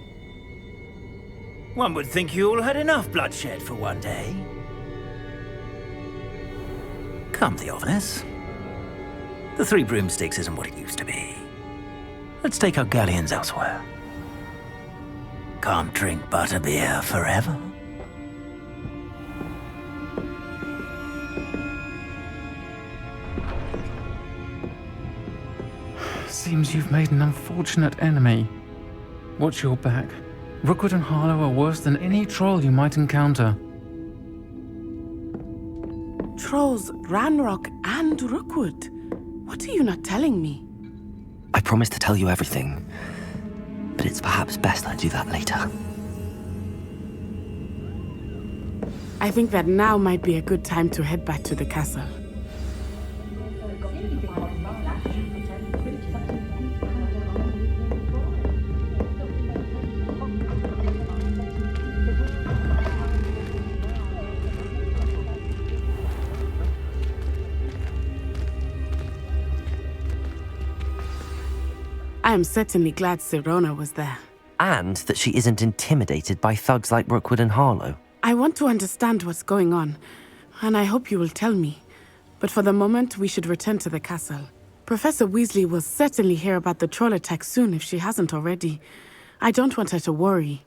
One would think you all had enough bloodshed for one day. Come, Theophilus. The 3 broomsticks isn't what it used to be. Let's take our galleons elsewhere. Can't drink butterbeer forever. Seems you've made an unfortunate enemy. Watch your back. Rookwood and Harlow are worse than any troll you might encounter. Trolls, Ranrock, and Rookwood. What are you not telling me? I promised to tell you everything, but it's perhaps best I do that later. I think that now might be a good time to head back to the castle. I am certainly glad Sirona was there. And that she isn't intimidated by thugs like Rookwood and Harlow. I want to understand what's going on, and I hope you will tell me. But for the moment, we should return to the castle. Professor Weasley will certainly hear about the troll attack soon if she hasn't already. I don't want her to worry.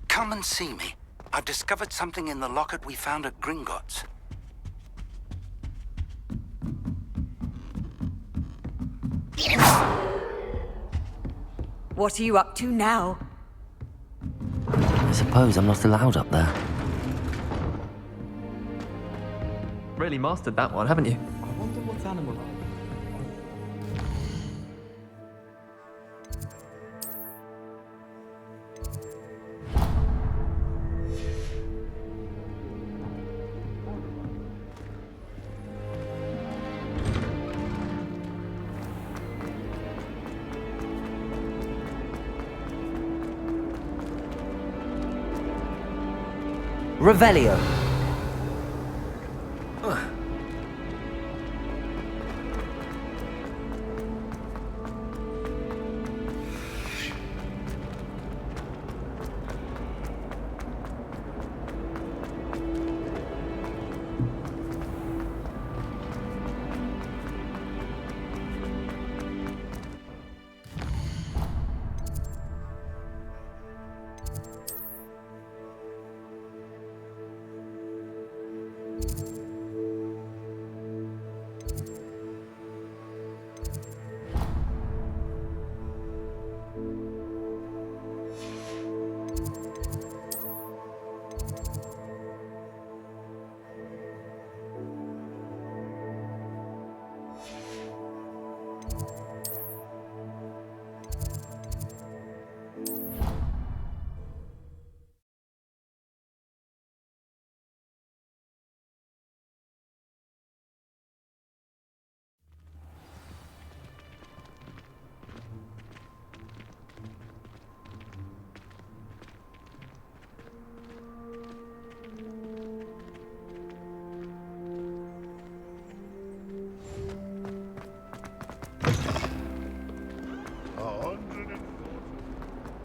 Come and see me. I've discovered something in the locket we found at Gringotts. What are you up to now? I suppose I'm not allowed up there. really mastered that one, haven't you? I wonder what animal. Revelio.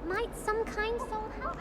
Might some kind soul help?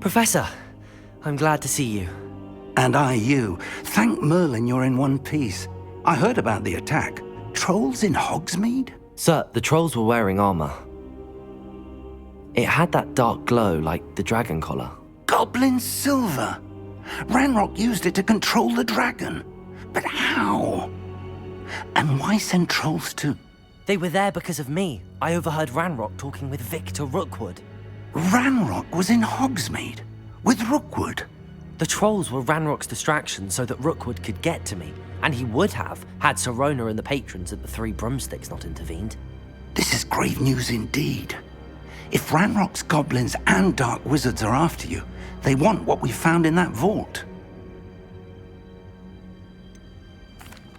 Professor, I'm glad to see you. And I you. Thank Merlin you're in one piece. I heard about the attack. Trolls in Hogsmeade? Sir, the trolls were wearing armor. It had that dark glow like the dragon collar. Goblin silver! Ranrock used it to control the dragon. But how? And why send trolls to... They were there because of me. I overheard Ranrock talking with Victor Rookwood. Ranrock was in Hogsmeade? With Rookwood? The trolls were Ranrock's distraction so that Rookwood could get to me. And he would have, had Sirona and the patrons at the Three Broomsticks not intervened. This is grave news indeed. If Ranrock's goblins and dark wizards are after you, they want what we found in that vault.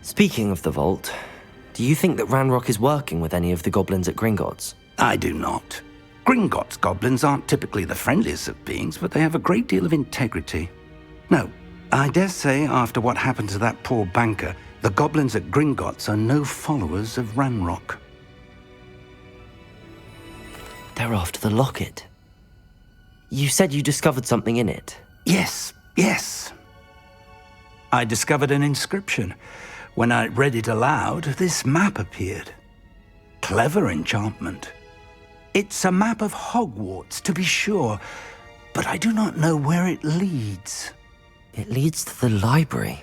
Speaking of the vault, do you think that Ranrock is working with any of the goblins at Gringotts? I do not. Gringotts goblins aren't typically the friendliest of beings, but they have a great deal of integrity. No, I dare say after what happened to that poor banker, the goblins at Gringotts are no followers of Ranrock. They're after the locket. You said you discovered something in it. Yes. I discovered an inscription. When I read it aloud, this map appeared. Clever enchantment. It's a map of Hogwarts, to be sure, but I do not know where it leads. It leads to the library.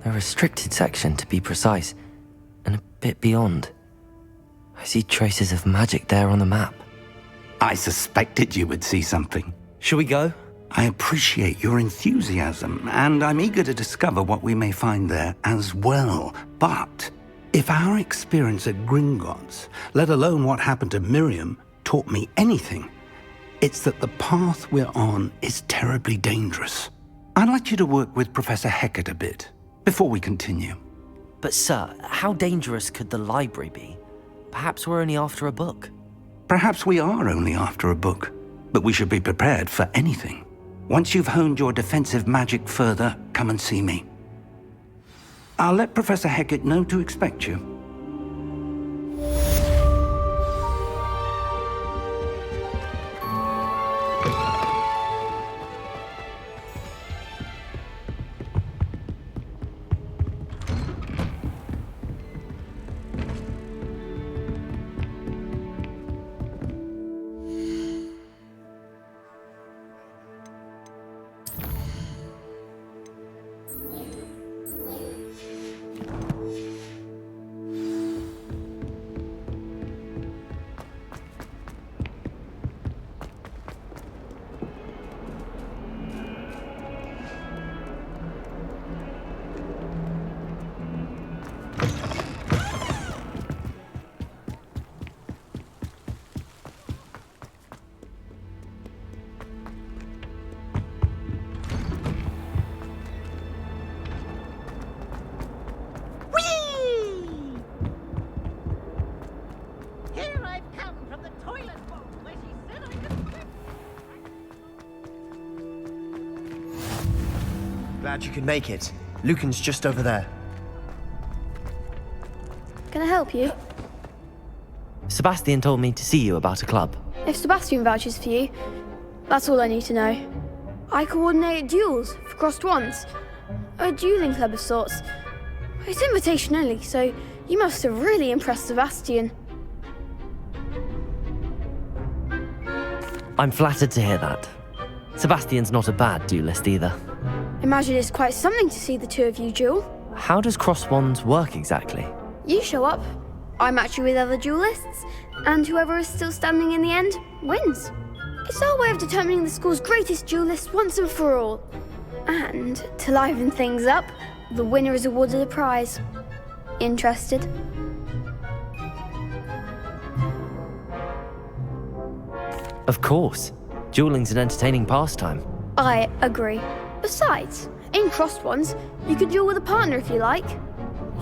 A restricted section, to be precise, and a bit beyond. I see traces of magic there on the map. I suspected you would see something. Shall we go? I appreciate your enthusiasm, and I'm eager to discover what we may find there as well. But if our experience at Gringotts, let alone what happened to Miriam, taught me anything, it's that the path we're on is terribly dangerous. I'd like you to work with Professor Hecat a bit, before we continue. But sir, how dangerous could the library be? Perhaps we're only after a book. Perhaps we are only after a book. but we should be prepared for anything. Once you've honed your defensive magic further, come and see me. I'll let Professor Hecat know to expect you. Glad you could make it. Lucan's just over there. Can I help you? Sebastian told me to see you about a club. If Sebastian vouches for you, that's all I need to know. I coordinate duels for crossed wands. A dueling club of sorts. It's invitation only, so you must have really impressed Sebastian. I'm flattered to hear that. Sebastian's not a bad duelist either. Imagine it's quite something to see the two of you duel. How does cross wands work exactly? You show up, I match you with other duelists, and whoever is still standing in the end wins. It's our way of determining the school's greatest duelist once and for all. And to liven things up, the winner is awarded a prize. Interested? Of course. Dueling's an entertaining pastime. I agree. Besides, in crossed ones, you can duel with a partner if you like.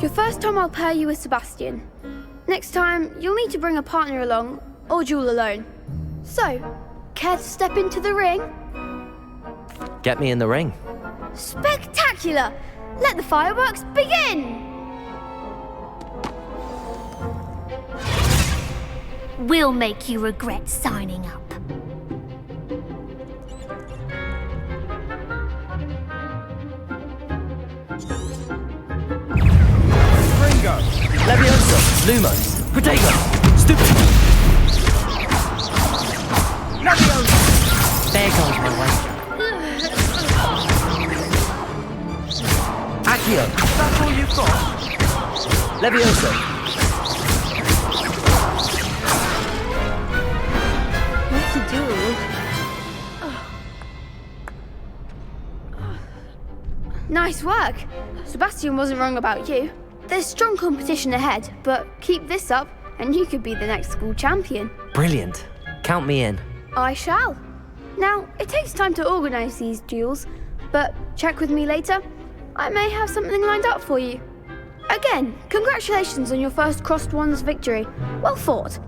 Your first time I'll pair you with Sebastian. Next time, you'll need to bring a partner along, or duel alone. So, care to step into the ring? Get me in the ring. Spectacular! Let the fireworks begin! We'll make you regret signing up. Ringo! Levioso! Lumos! Protego! Stupid! Levioso! There goes my wager. Accio! That's all you've got? Levioso! What to do? Nice work. Sebastian wasn't wrong about you. There's strong competition ahead, but keep this up and you could be the next school champion. Brilliant. Count me in. I shall. Now, it takes time to organise these duels, but check with me later. I may have something lined up for you. Again, congratulations on your first crossed wands victory. Well fought.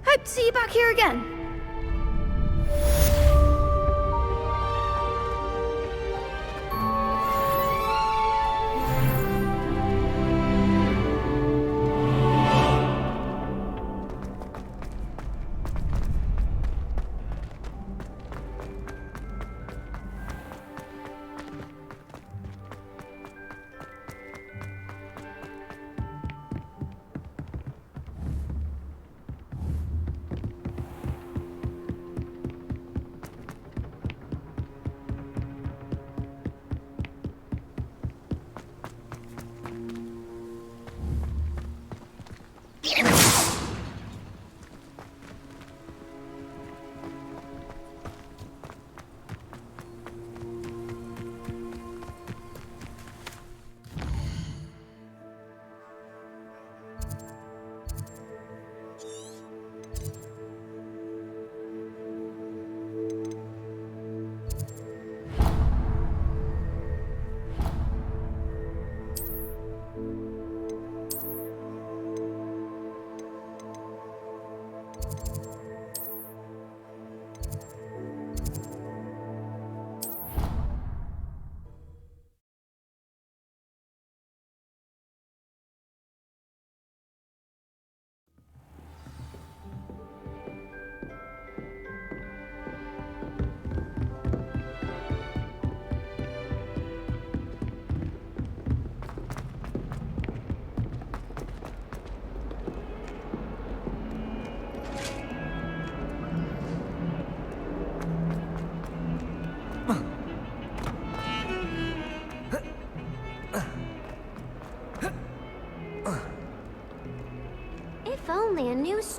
Hope to see you back here again.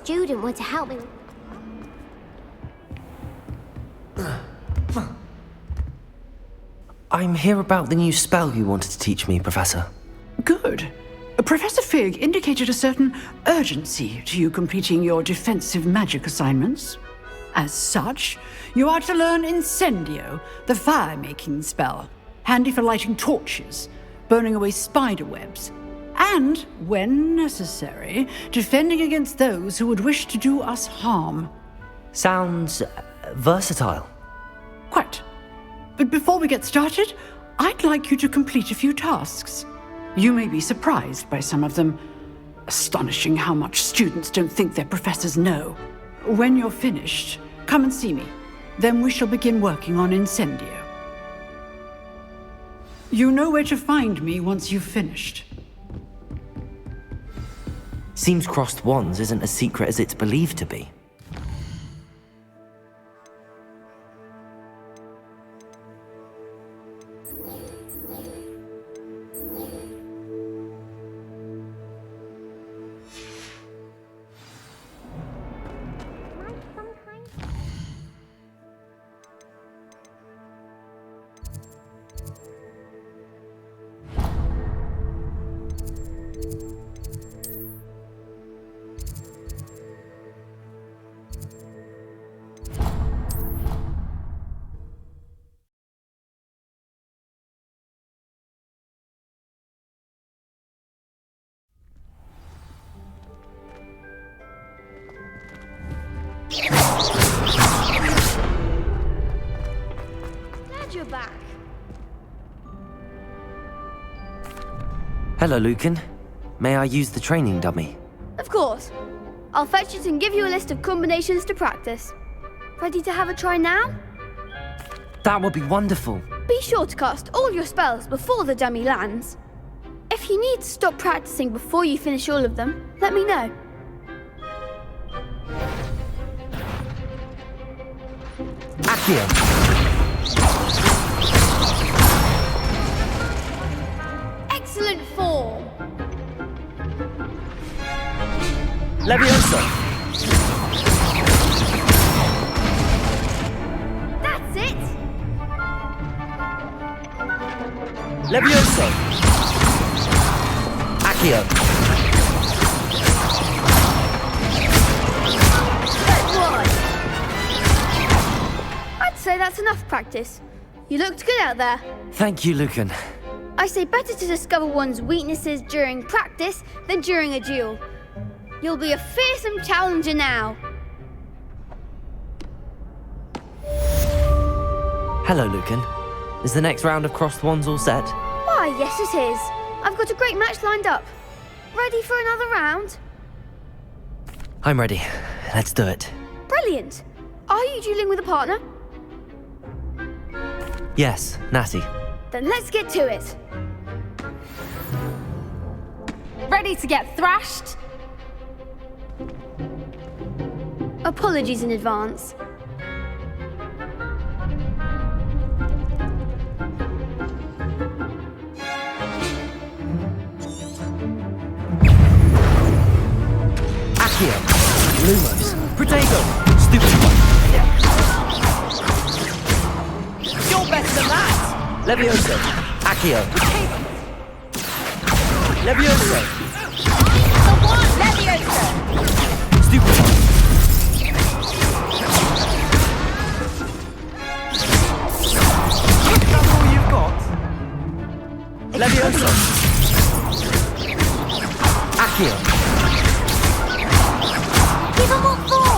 student were to help me. I'm here about the new spell you wanted to teach me, Professor. Good. Professor Fig indicated a certain urgency to you completing your defensive magic assignments. As such, you are to learn Incendio, the fire-making spell, handy for lighting torches, burning away spider webs, and, when necessary, defending against those who would wish to do us harm. Sounds versatile. Quite. But before we get started, I'd like you to complete a few tasks. You may be surprised by some of them. Astonishing how much students don't think their professors know. When you're finished, come and see me. Then we shall begin working on Incendio. You know where to find me once you've finished. Seems crossed wands isn't as secret as it's believed to be. Glad you're back. Hello, Lucan. May I use the training dummy? Of course. I'll fetch it and give you a list of combinations to practice. Ready to have a try now? That would be wonderful. Be sure to cast all your spells before the dummy lands. If you need to stop practicing before you finish all of them, let me know. Accio. Excellent form. Leviosa. That's it. Leviosa. Accio. Good one. I'd say that's enough practice. You looked good out there. Thank you, Lucan. I say better to discover one's weaknesses during practice than during a duel. You'll be a fearsome challenger now. Hello, Lucan. Is the next round of crossed wands all set? Why, yes it is. I've got a great match lined up. Ready for another round? I'm ready. Let's do it. Brilliant. Are you dueling with a partner? Yes, Natty. Then let's get to it. Ready to get thrashed? Apologies in advance. Accio. Lumos. Protego. Stupid one. You're better than that! Leviosa. Accio. Leviosa. The one! Leviosa! Stupid one. Is that all you've got? Leviosa. Accio. Give him what for!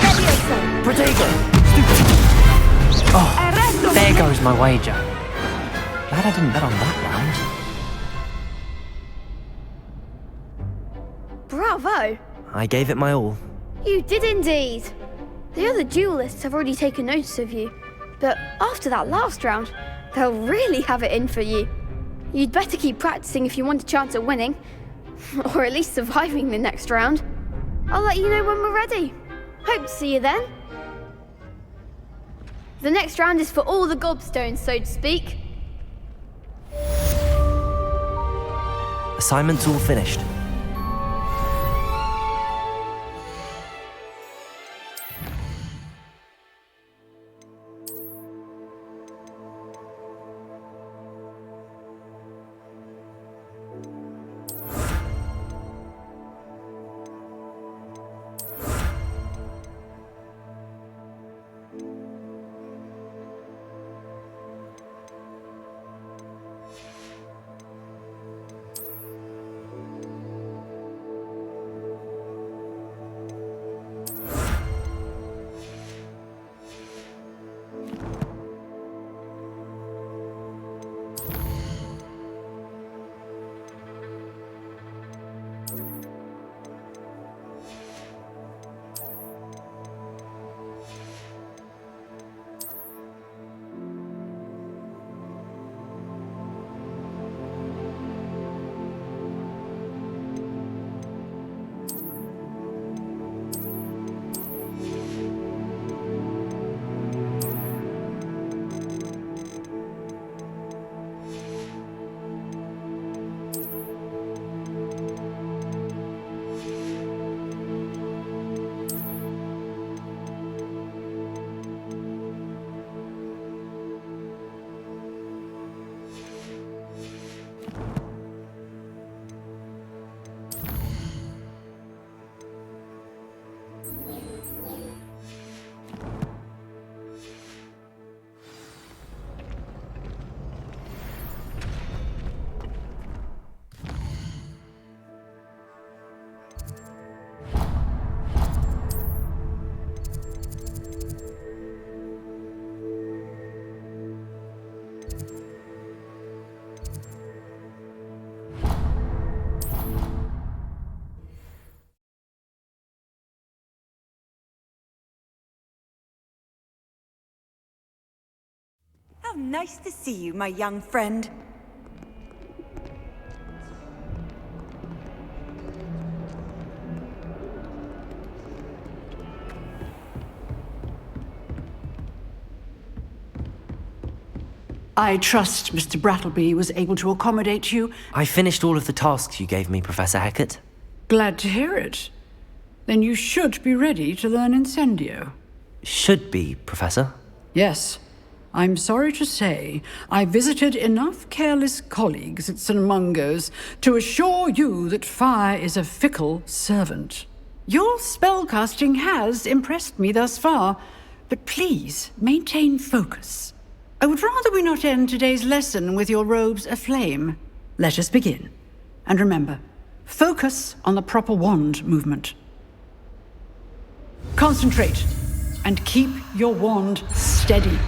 Leviosa! Protego. Stupid. Oh, there goes my wager. Glad I didn't bet on that round. Bravo! I gave it my all. You did indeed. The other duelists have already taken notice of you, but after that last round, they'll really have it in for you. You'd better keep practicing if you want a chance at winning, or at least surviving the next round. I'll let you know when we're ready. Hope to see you then. The next round is for all the gobstones, so to speak. Assignment's all finished. How nice to see you, my young friend. I trust Mr. Brattleby was able to accommodate you. I finished all of the tasks you gave me, Professor Hecat. Glad to hear it. Then you should be ready to learn Incendio. Should be, Professor. Yes. I'm sorry to say, I visited enough careless colleagues at St. Mungo's to assure you that fire is a fickle servant. Your spellcasting has impressed me thus far, but please maintain focus. I would rather we not end today's lesson with your robes aflame. Let us begin. And remember, focus on the proper wand movement. Concentrate, and keep your wand steady.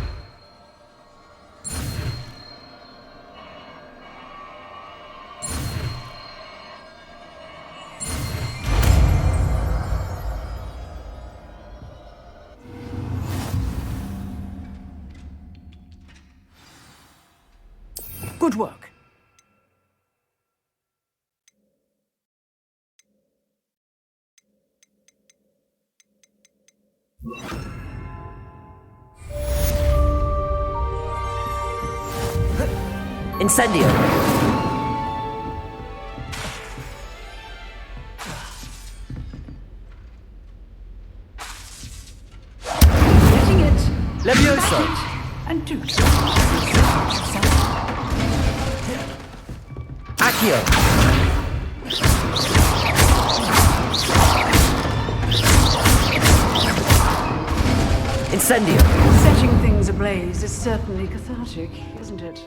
Good work. Incendio! Getting it. Levioso! And two. Accio! Incendio! Setting things ablaze is certainly cathartic, isn't it?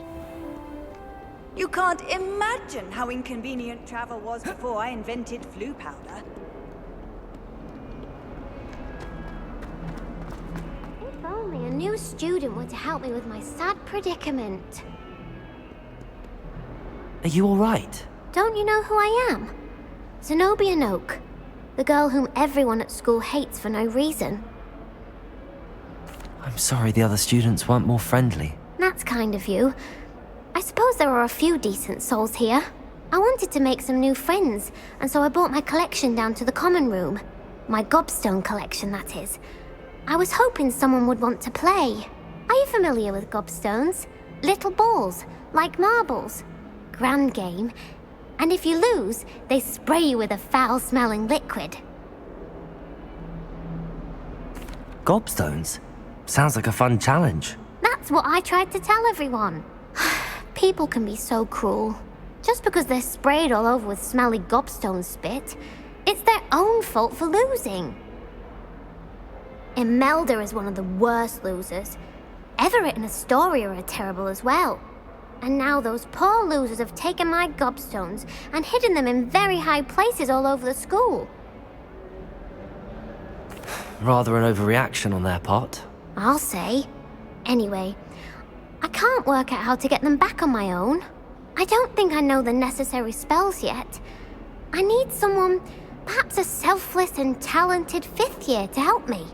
You can't imagine how inconvenient travel was before I invented flu powder. If only a new student were to help me with my sad predicament. Are you alright? Don't you know who I am? Zenobia Noak, the girl whom everyone at school hates for no reason. I'm sorry the other students weren't more friendly. That's kind of you. I suppose there are a few decent souls here. I wanted to make some new friends, and so I brought my collection down to the common room. My gobstone collection, that is. I was hoping someone would want to play. Are you familiar with gobstones? Little balls, like marbles. Grand game. And if you lose, they spray you with a foul-smelling liquid. Gobstones? Sounds like a fun challenge. That's what I tried to tell everyone. People can be so cruel. Just because they're sprayed all over with smelly gobstone spit, it's their own fault for losing. Imelda is one of the worst losers. Everett and Astoria are terrible as well. And now those poor losers have taken my gobstones and hidden them in very high places all over the school. Rather an overreaction on their part. I'll say. Anyway, I can't work out how to get them back on my own. I don't think I know the necessary spells yet. I need someone, perhaps a selfless and talented fifth year to help me.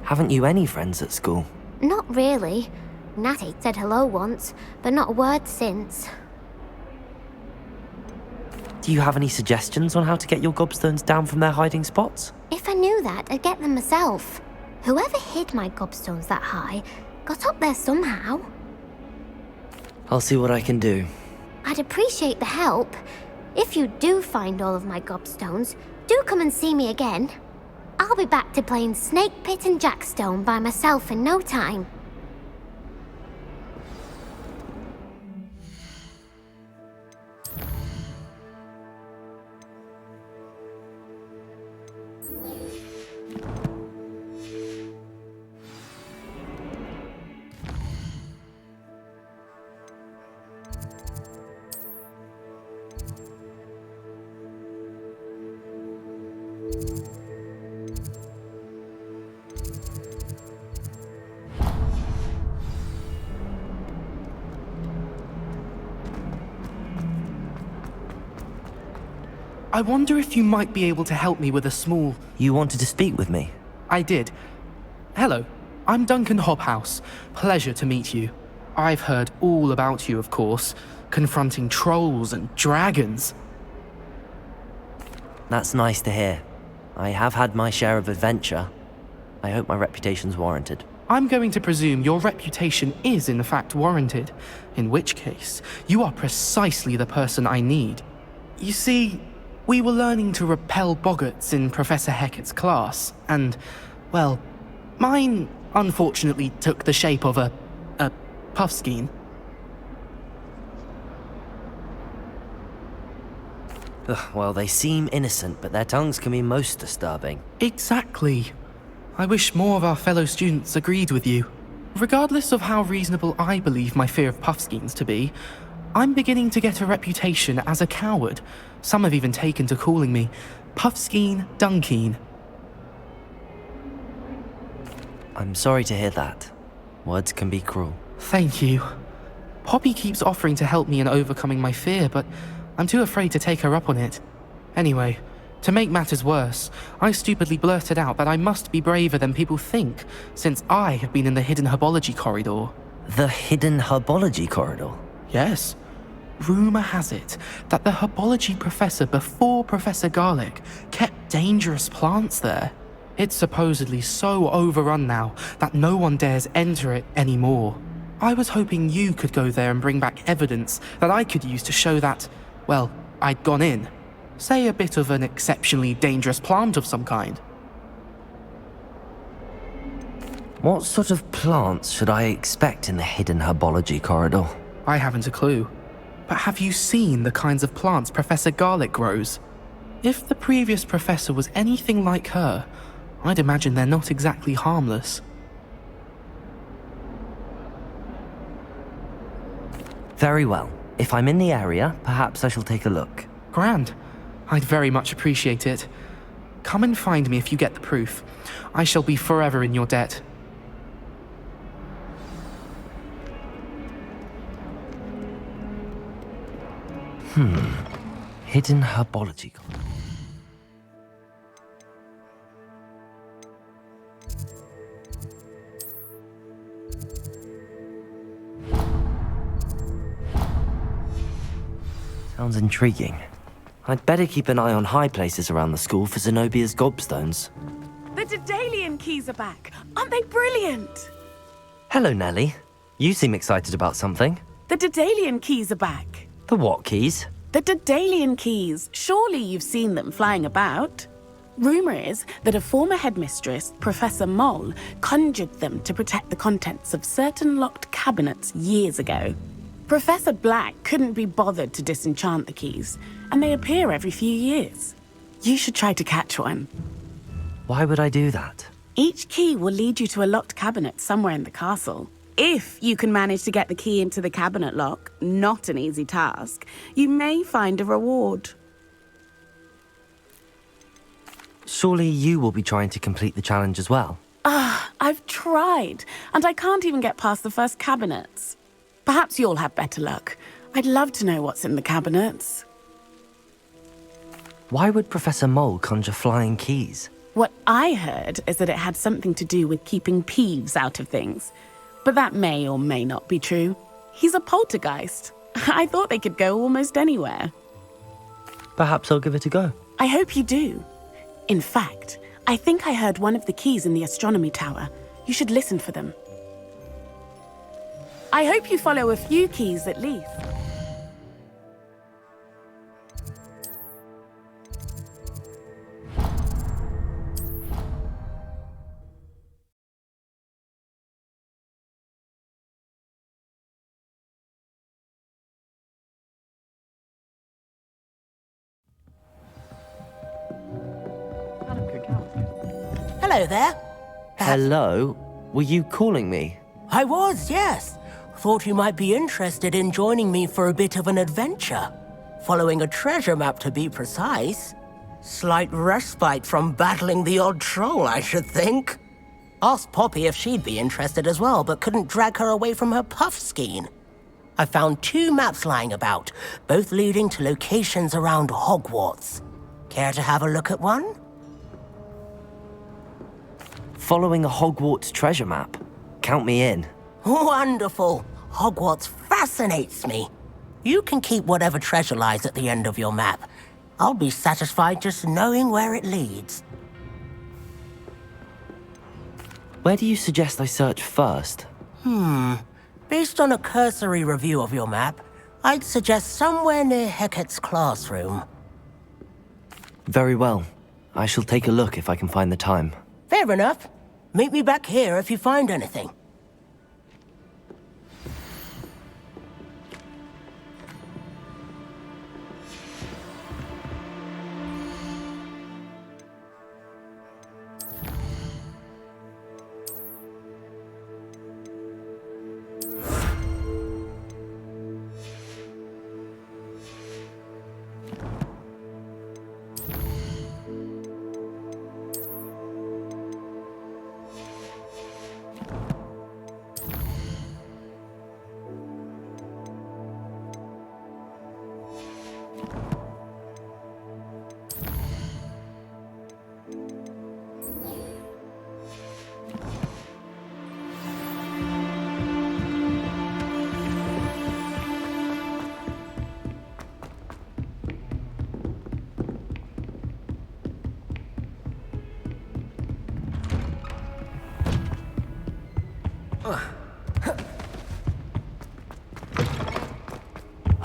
Haven't you any friends at school? Not really. Natty said hello once, but not a word since. Do you have any suggestions on how to get your gobstones down from their hiding spots? If I knew that, I'd get them myself. Whoever hid my gobstones that high got up there somehow. I'll see what I can do. I'd appreciate the help. If you do find all of my gobstones, do come and see me again. I'll be back to playing Snake Pit and Jackstone by myself in no time. I wonder if you might be able to help me with a small... You wanted to speak with me? I did. Hello, I'm Duncan Hobhouse. Pleasure to meet you. I've heard all about you, of course, confronting trolls and dragons. That's nice to hear. I have had my share of adventure. I hope my reputation's warranted. I'm going to presume your reputation is in fact warranted, in which case, you are precisely the person I need. You see, we were learning to repel boggarts in Professor Hecat's class, and, well, mine unfortunately took the shape of a puffskein. Well, they seem innocent, but their tongues can be most disturbing. Exactly. I wish more of our fellow students agreed with you. Regardless of how reasonable I believe my fear of puffskeins to be, I'm beginning to get a reputation as a coward. Some have even taken to calling me Puffskeen Dunkeen. I'm sorry to hear that. Words can be cruel. Thank you. Poppy keeps offering to help me in overcoming my fear, but I'm too afraid to take her up on it. Anyway, to make matters worse, I stupidly blurted out that I must be braver than people think, since I have been in the hidden herbology corridor. The hidden herbology corridor? Yes. Rumour has it that the herbology professor before Professor Garlic kept dangerous plants there. It's supposedly so overrun now that no one dares enter it anymore. I was hoping you could go there and bring back evidence that I could use to show that, well, I'd gone in. Say a bit of an exceptionally dangerous plant of some kind. What sort of plants should I expect in the hidden herbology corridor? I haven't a clue. But have you seen the kinds of plants Professor Garlic grows? If the previous professor was anything like her, I'd imagine they're not exactly harmless. Very well. If I'm in the area, perhaps I shall take a look. Grand. I'd very much appreciate it. Come and find me if you get the proof. I shall be forever in your debt. Hidden herbology. Sounds intriguing. I'd better keep an eye on high places around the school for Zenobia's gobstones. The Daedalian keys are back. Aren't they brilliant? Hello, Nellie. You seem excited about something. The Daedalian keys are back. The what keys? The Daedalian keys. Surely you've seen them flying about. Rumour is that a former headmistress, Professor Moll, conjured them to protect the contents of certain locked cabinets years ago. Professor Black couldn't be bothered to disenchant the keys, and they appear every few years. You should try to catch one. Why would I do that? Each key will lead you to a locked cabinet somewhere in the castle. If you can manage to get the key into the cabinet lock, not an easy task, you may find a reward. Surely you will be trying to complete the challenge as well. I've tried, and I can't even get past the first cabinets. Perhaps you'll have better luck. I'd love to know what's in the cabinets. Why would Professor Mole conjure flying keys? What I heard is that it had something to do with keeping peeves out of things. But that may or may not be true. He's a poltergeist. I thought they could go almost anywhere. Perhaps I'll give it a go. I hope you do. In fact, I think I heard one of the keys in the astronomy tower. You should listen for them. I hope you follow a few keys at least. Hello there. Hello? Were you calling me? I was, yes. Thought you might be interested in joining me for a bit of an adventure. Following a treasure map, to be precise. Slight respite from battling the odd troll, I should think. Asked Poppy if she'd be interested as well, but couldn't drag her away from her puffskein. I found 2 maps lying about, both leading to locations around Hogwarts. Care to have a look at one? Following a Hogwarts treasure map. Count me in. Wonderful. Hogwarts fascinates me. You can keep whatever treasure lies at the end of your map. I'll be satisfied just knowing where it leads. Where do you suggest I search first? Based on a cursory review of your map, I'd suggest somewhere near Hecat's classroom. Very well. I shall take a look if I can find the time. Fair enough. Meet me back here if you find anything.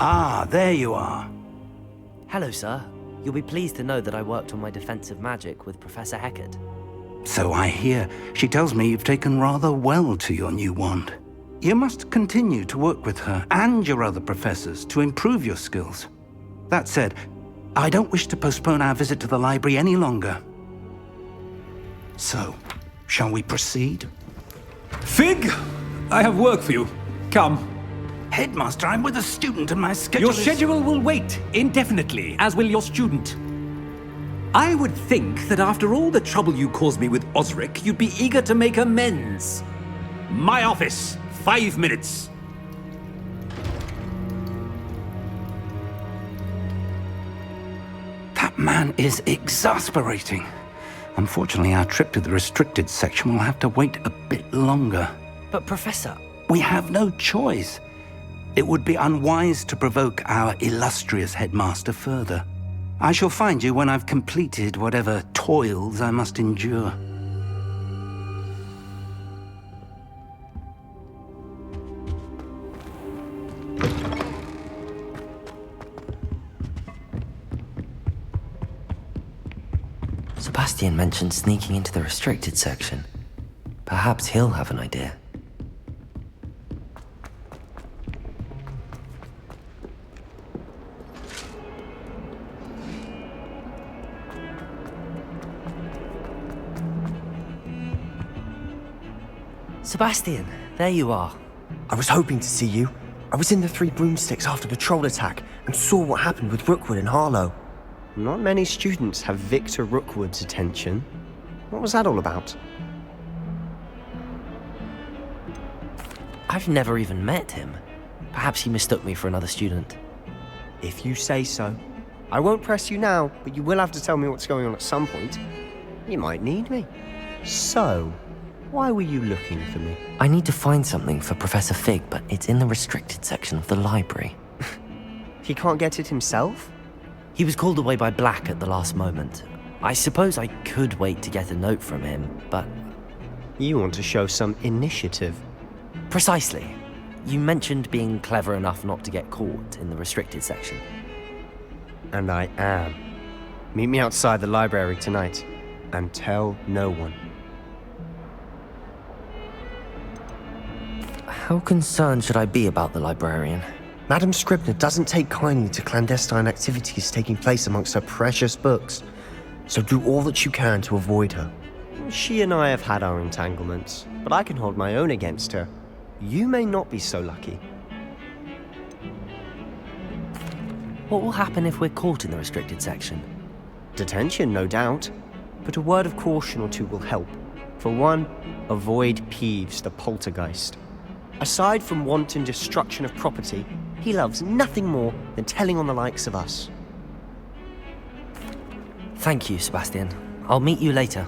Ah, there you are. Hello, sir. You'll be pleased to know that I worked on my defensive magic with Professor Hecat. So I hear. She tells me you've taken rather well to your new wand. You must continue to work with her and your other professors to improve your skills. That said, I don't wish to postpone our visit to the library any longer. So, shall we proceed? Fig! I have work for you. Come. Headmaster, I'm with a student and my schedule Your schedule will wait indefinitely, as will your student. I would think that after all the trouble you caused me with Osric, you'd be eager to make amends. My office, 5 minutes. That man is exasperating. Unfortunately, our trip to the restricted section will have to wait a bit longer. But Professor... We have no choice. It would be unwise to provoke our illustrious headmaster further. I shall find you when I've completed whatever toils I must endure. Sebastian mentioned sneaking into the restricted section. Perhaps he'll have an idea. Sebastian, there you are. I was hoping to see you. I was in the Three Broomsticks after the troll attack and saw what happened with Rookwood and Harlow. Not many students have Victor Rookwood's attention. What was that all about? I've never even met him. Perhaps he mistook me for another student. If you say so. I won't press you now, but you will have to tell me what's going on at some point. You might need me. So, why were you looking for me? I need to find something for Professor Fig, but it's in the restricted section of the library. He can't get it himself? He was called away by Black at the last moment. I suppose I could wait to get a note from him, but... You want to show some initiative. Precisely. You mentioned being clever enough not to get caught in the restricted section. And I am. Meet me outside the library tonight, and tell no one. How concerned should I be about the librarian? Madam Scribner doesn't take kindly to clandestine activities taking place amongst her precious books, so do all that you can to avoid her. She and I have had our entanglements, but I can hold my own against her. You may not be so lucky. What will happen if we're caught in the restricted section? Detention, no doubt, but a word of caution or two will help. For one, avoid Peeves, the poltergeist. Aside from wanton destruction of property, he loves nothing more than telling on the likes of us. Thank you, Sebastian. I'll meet you later.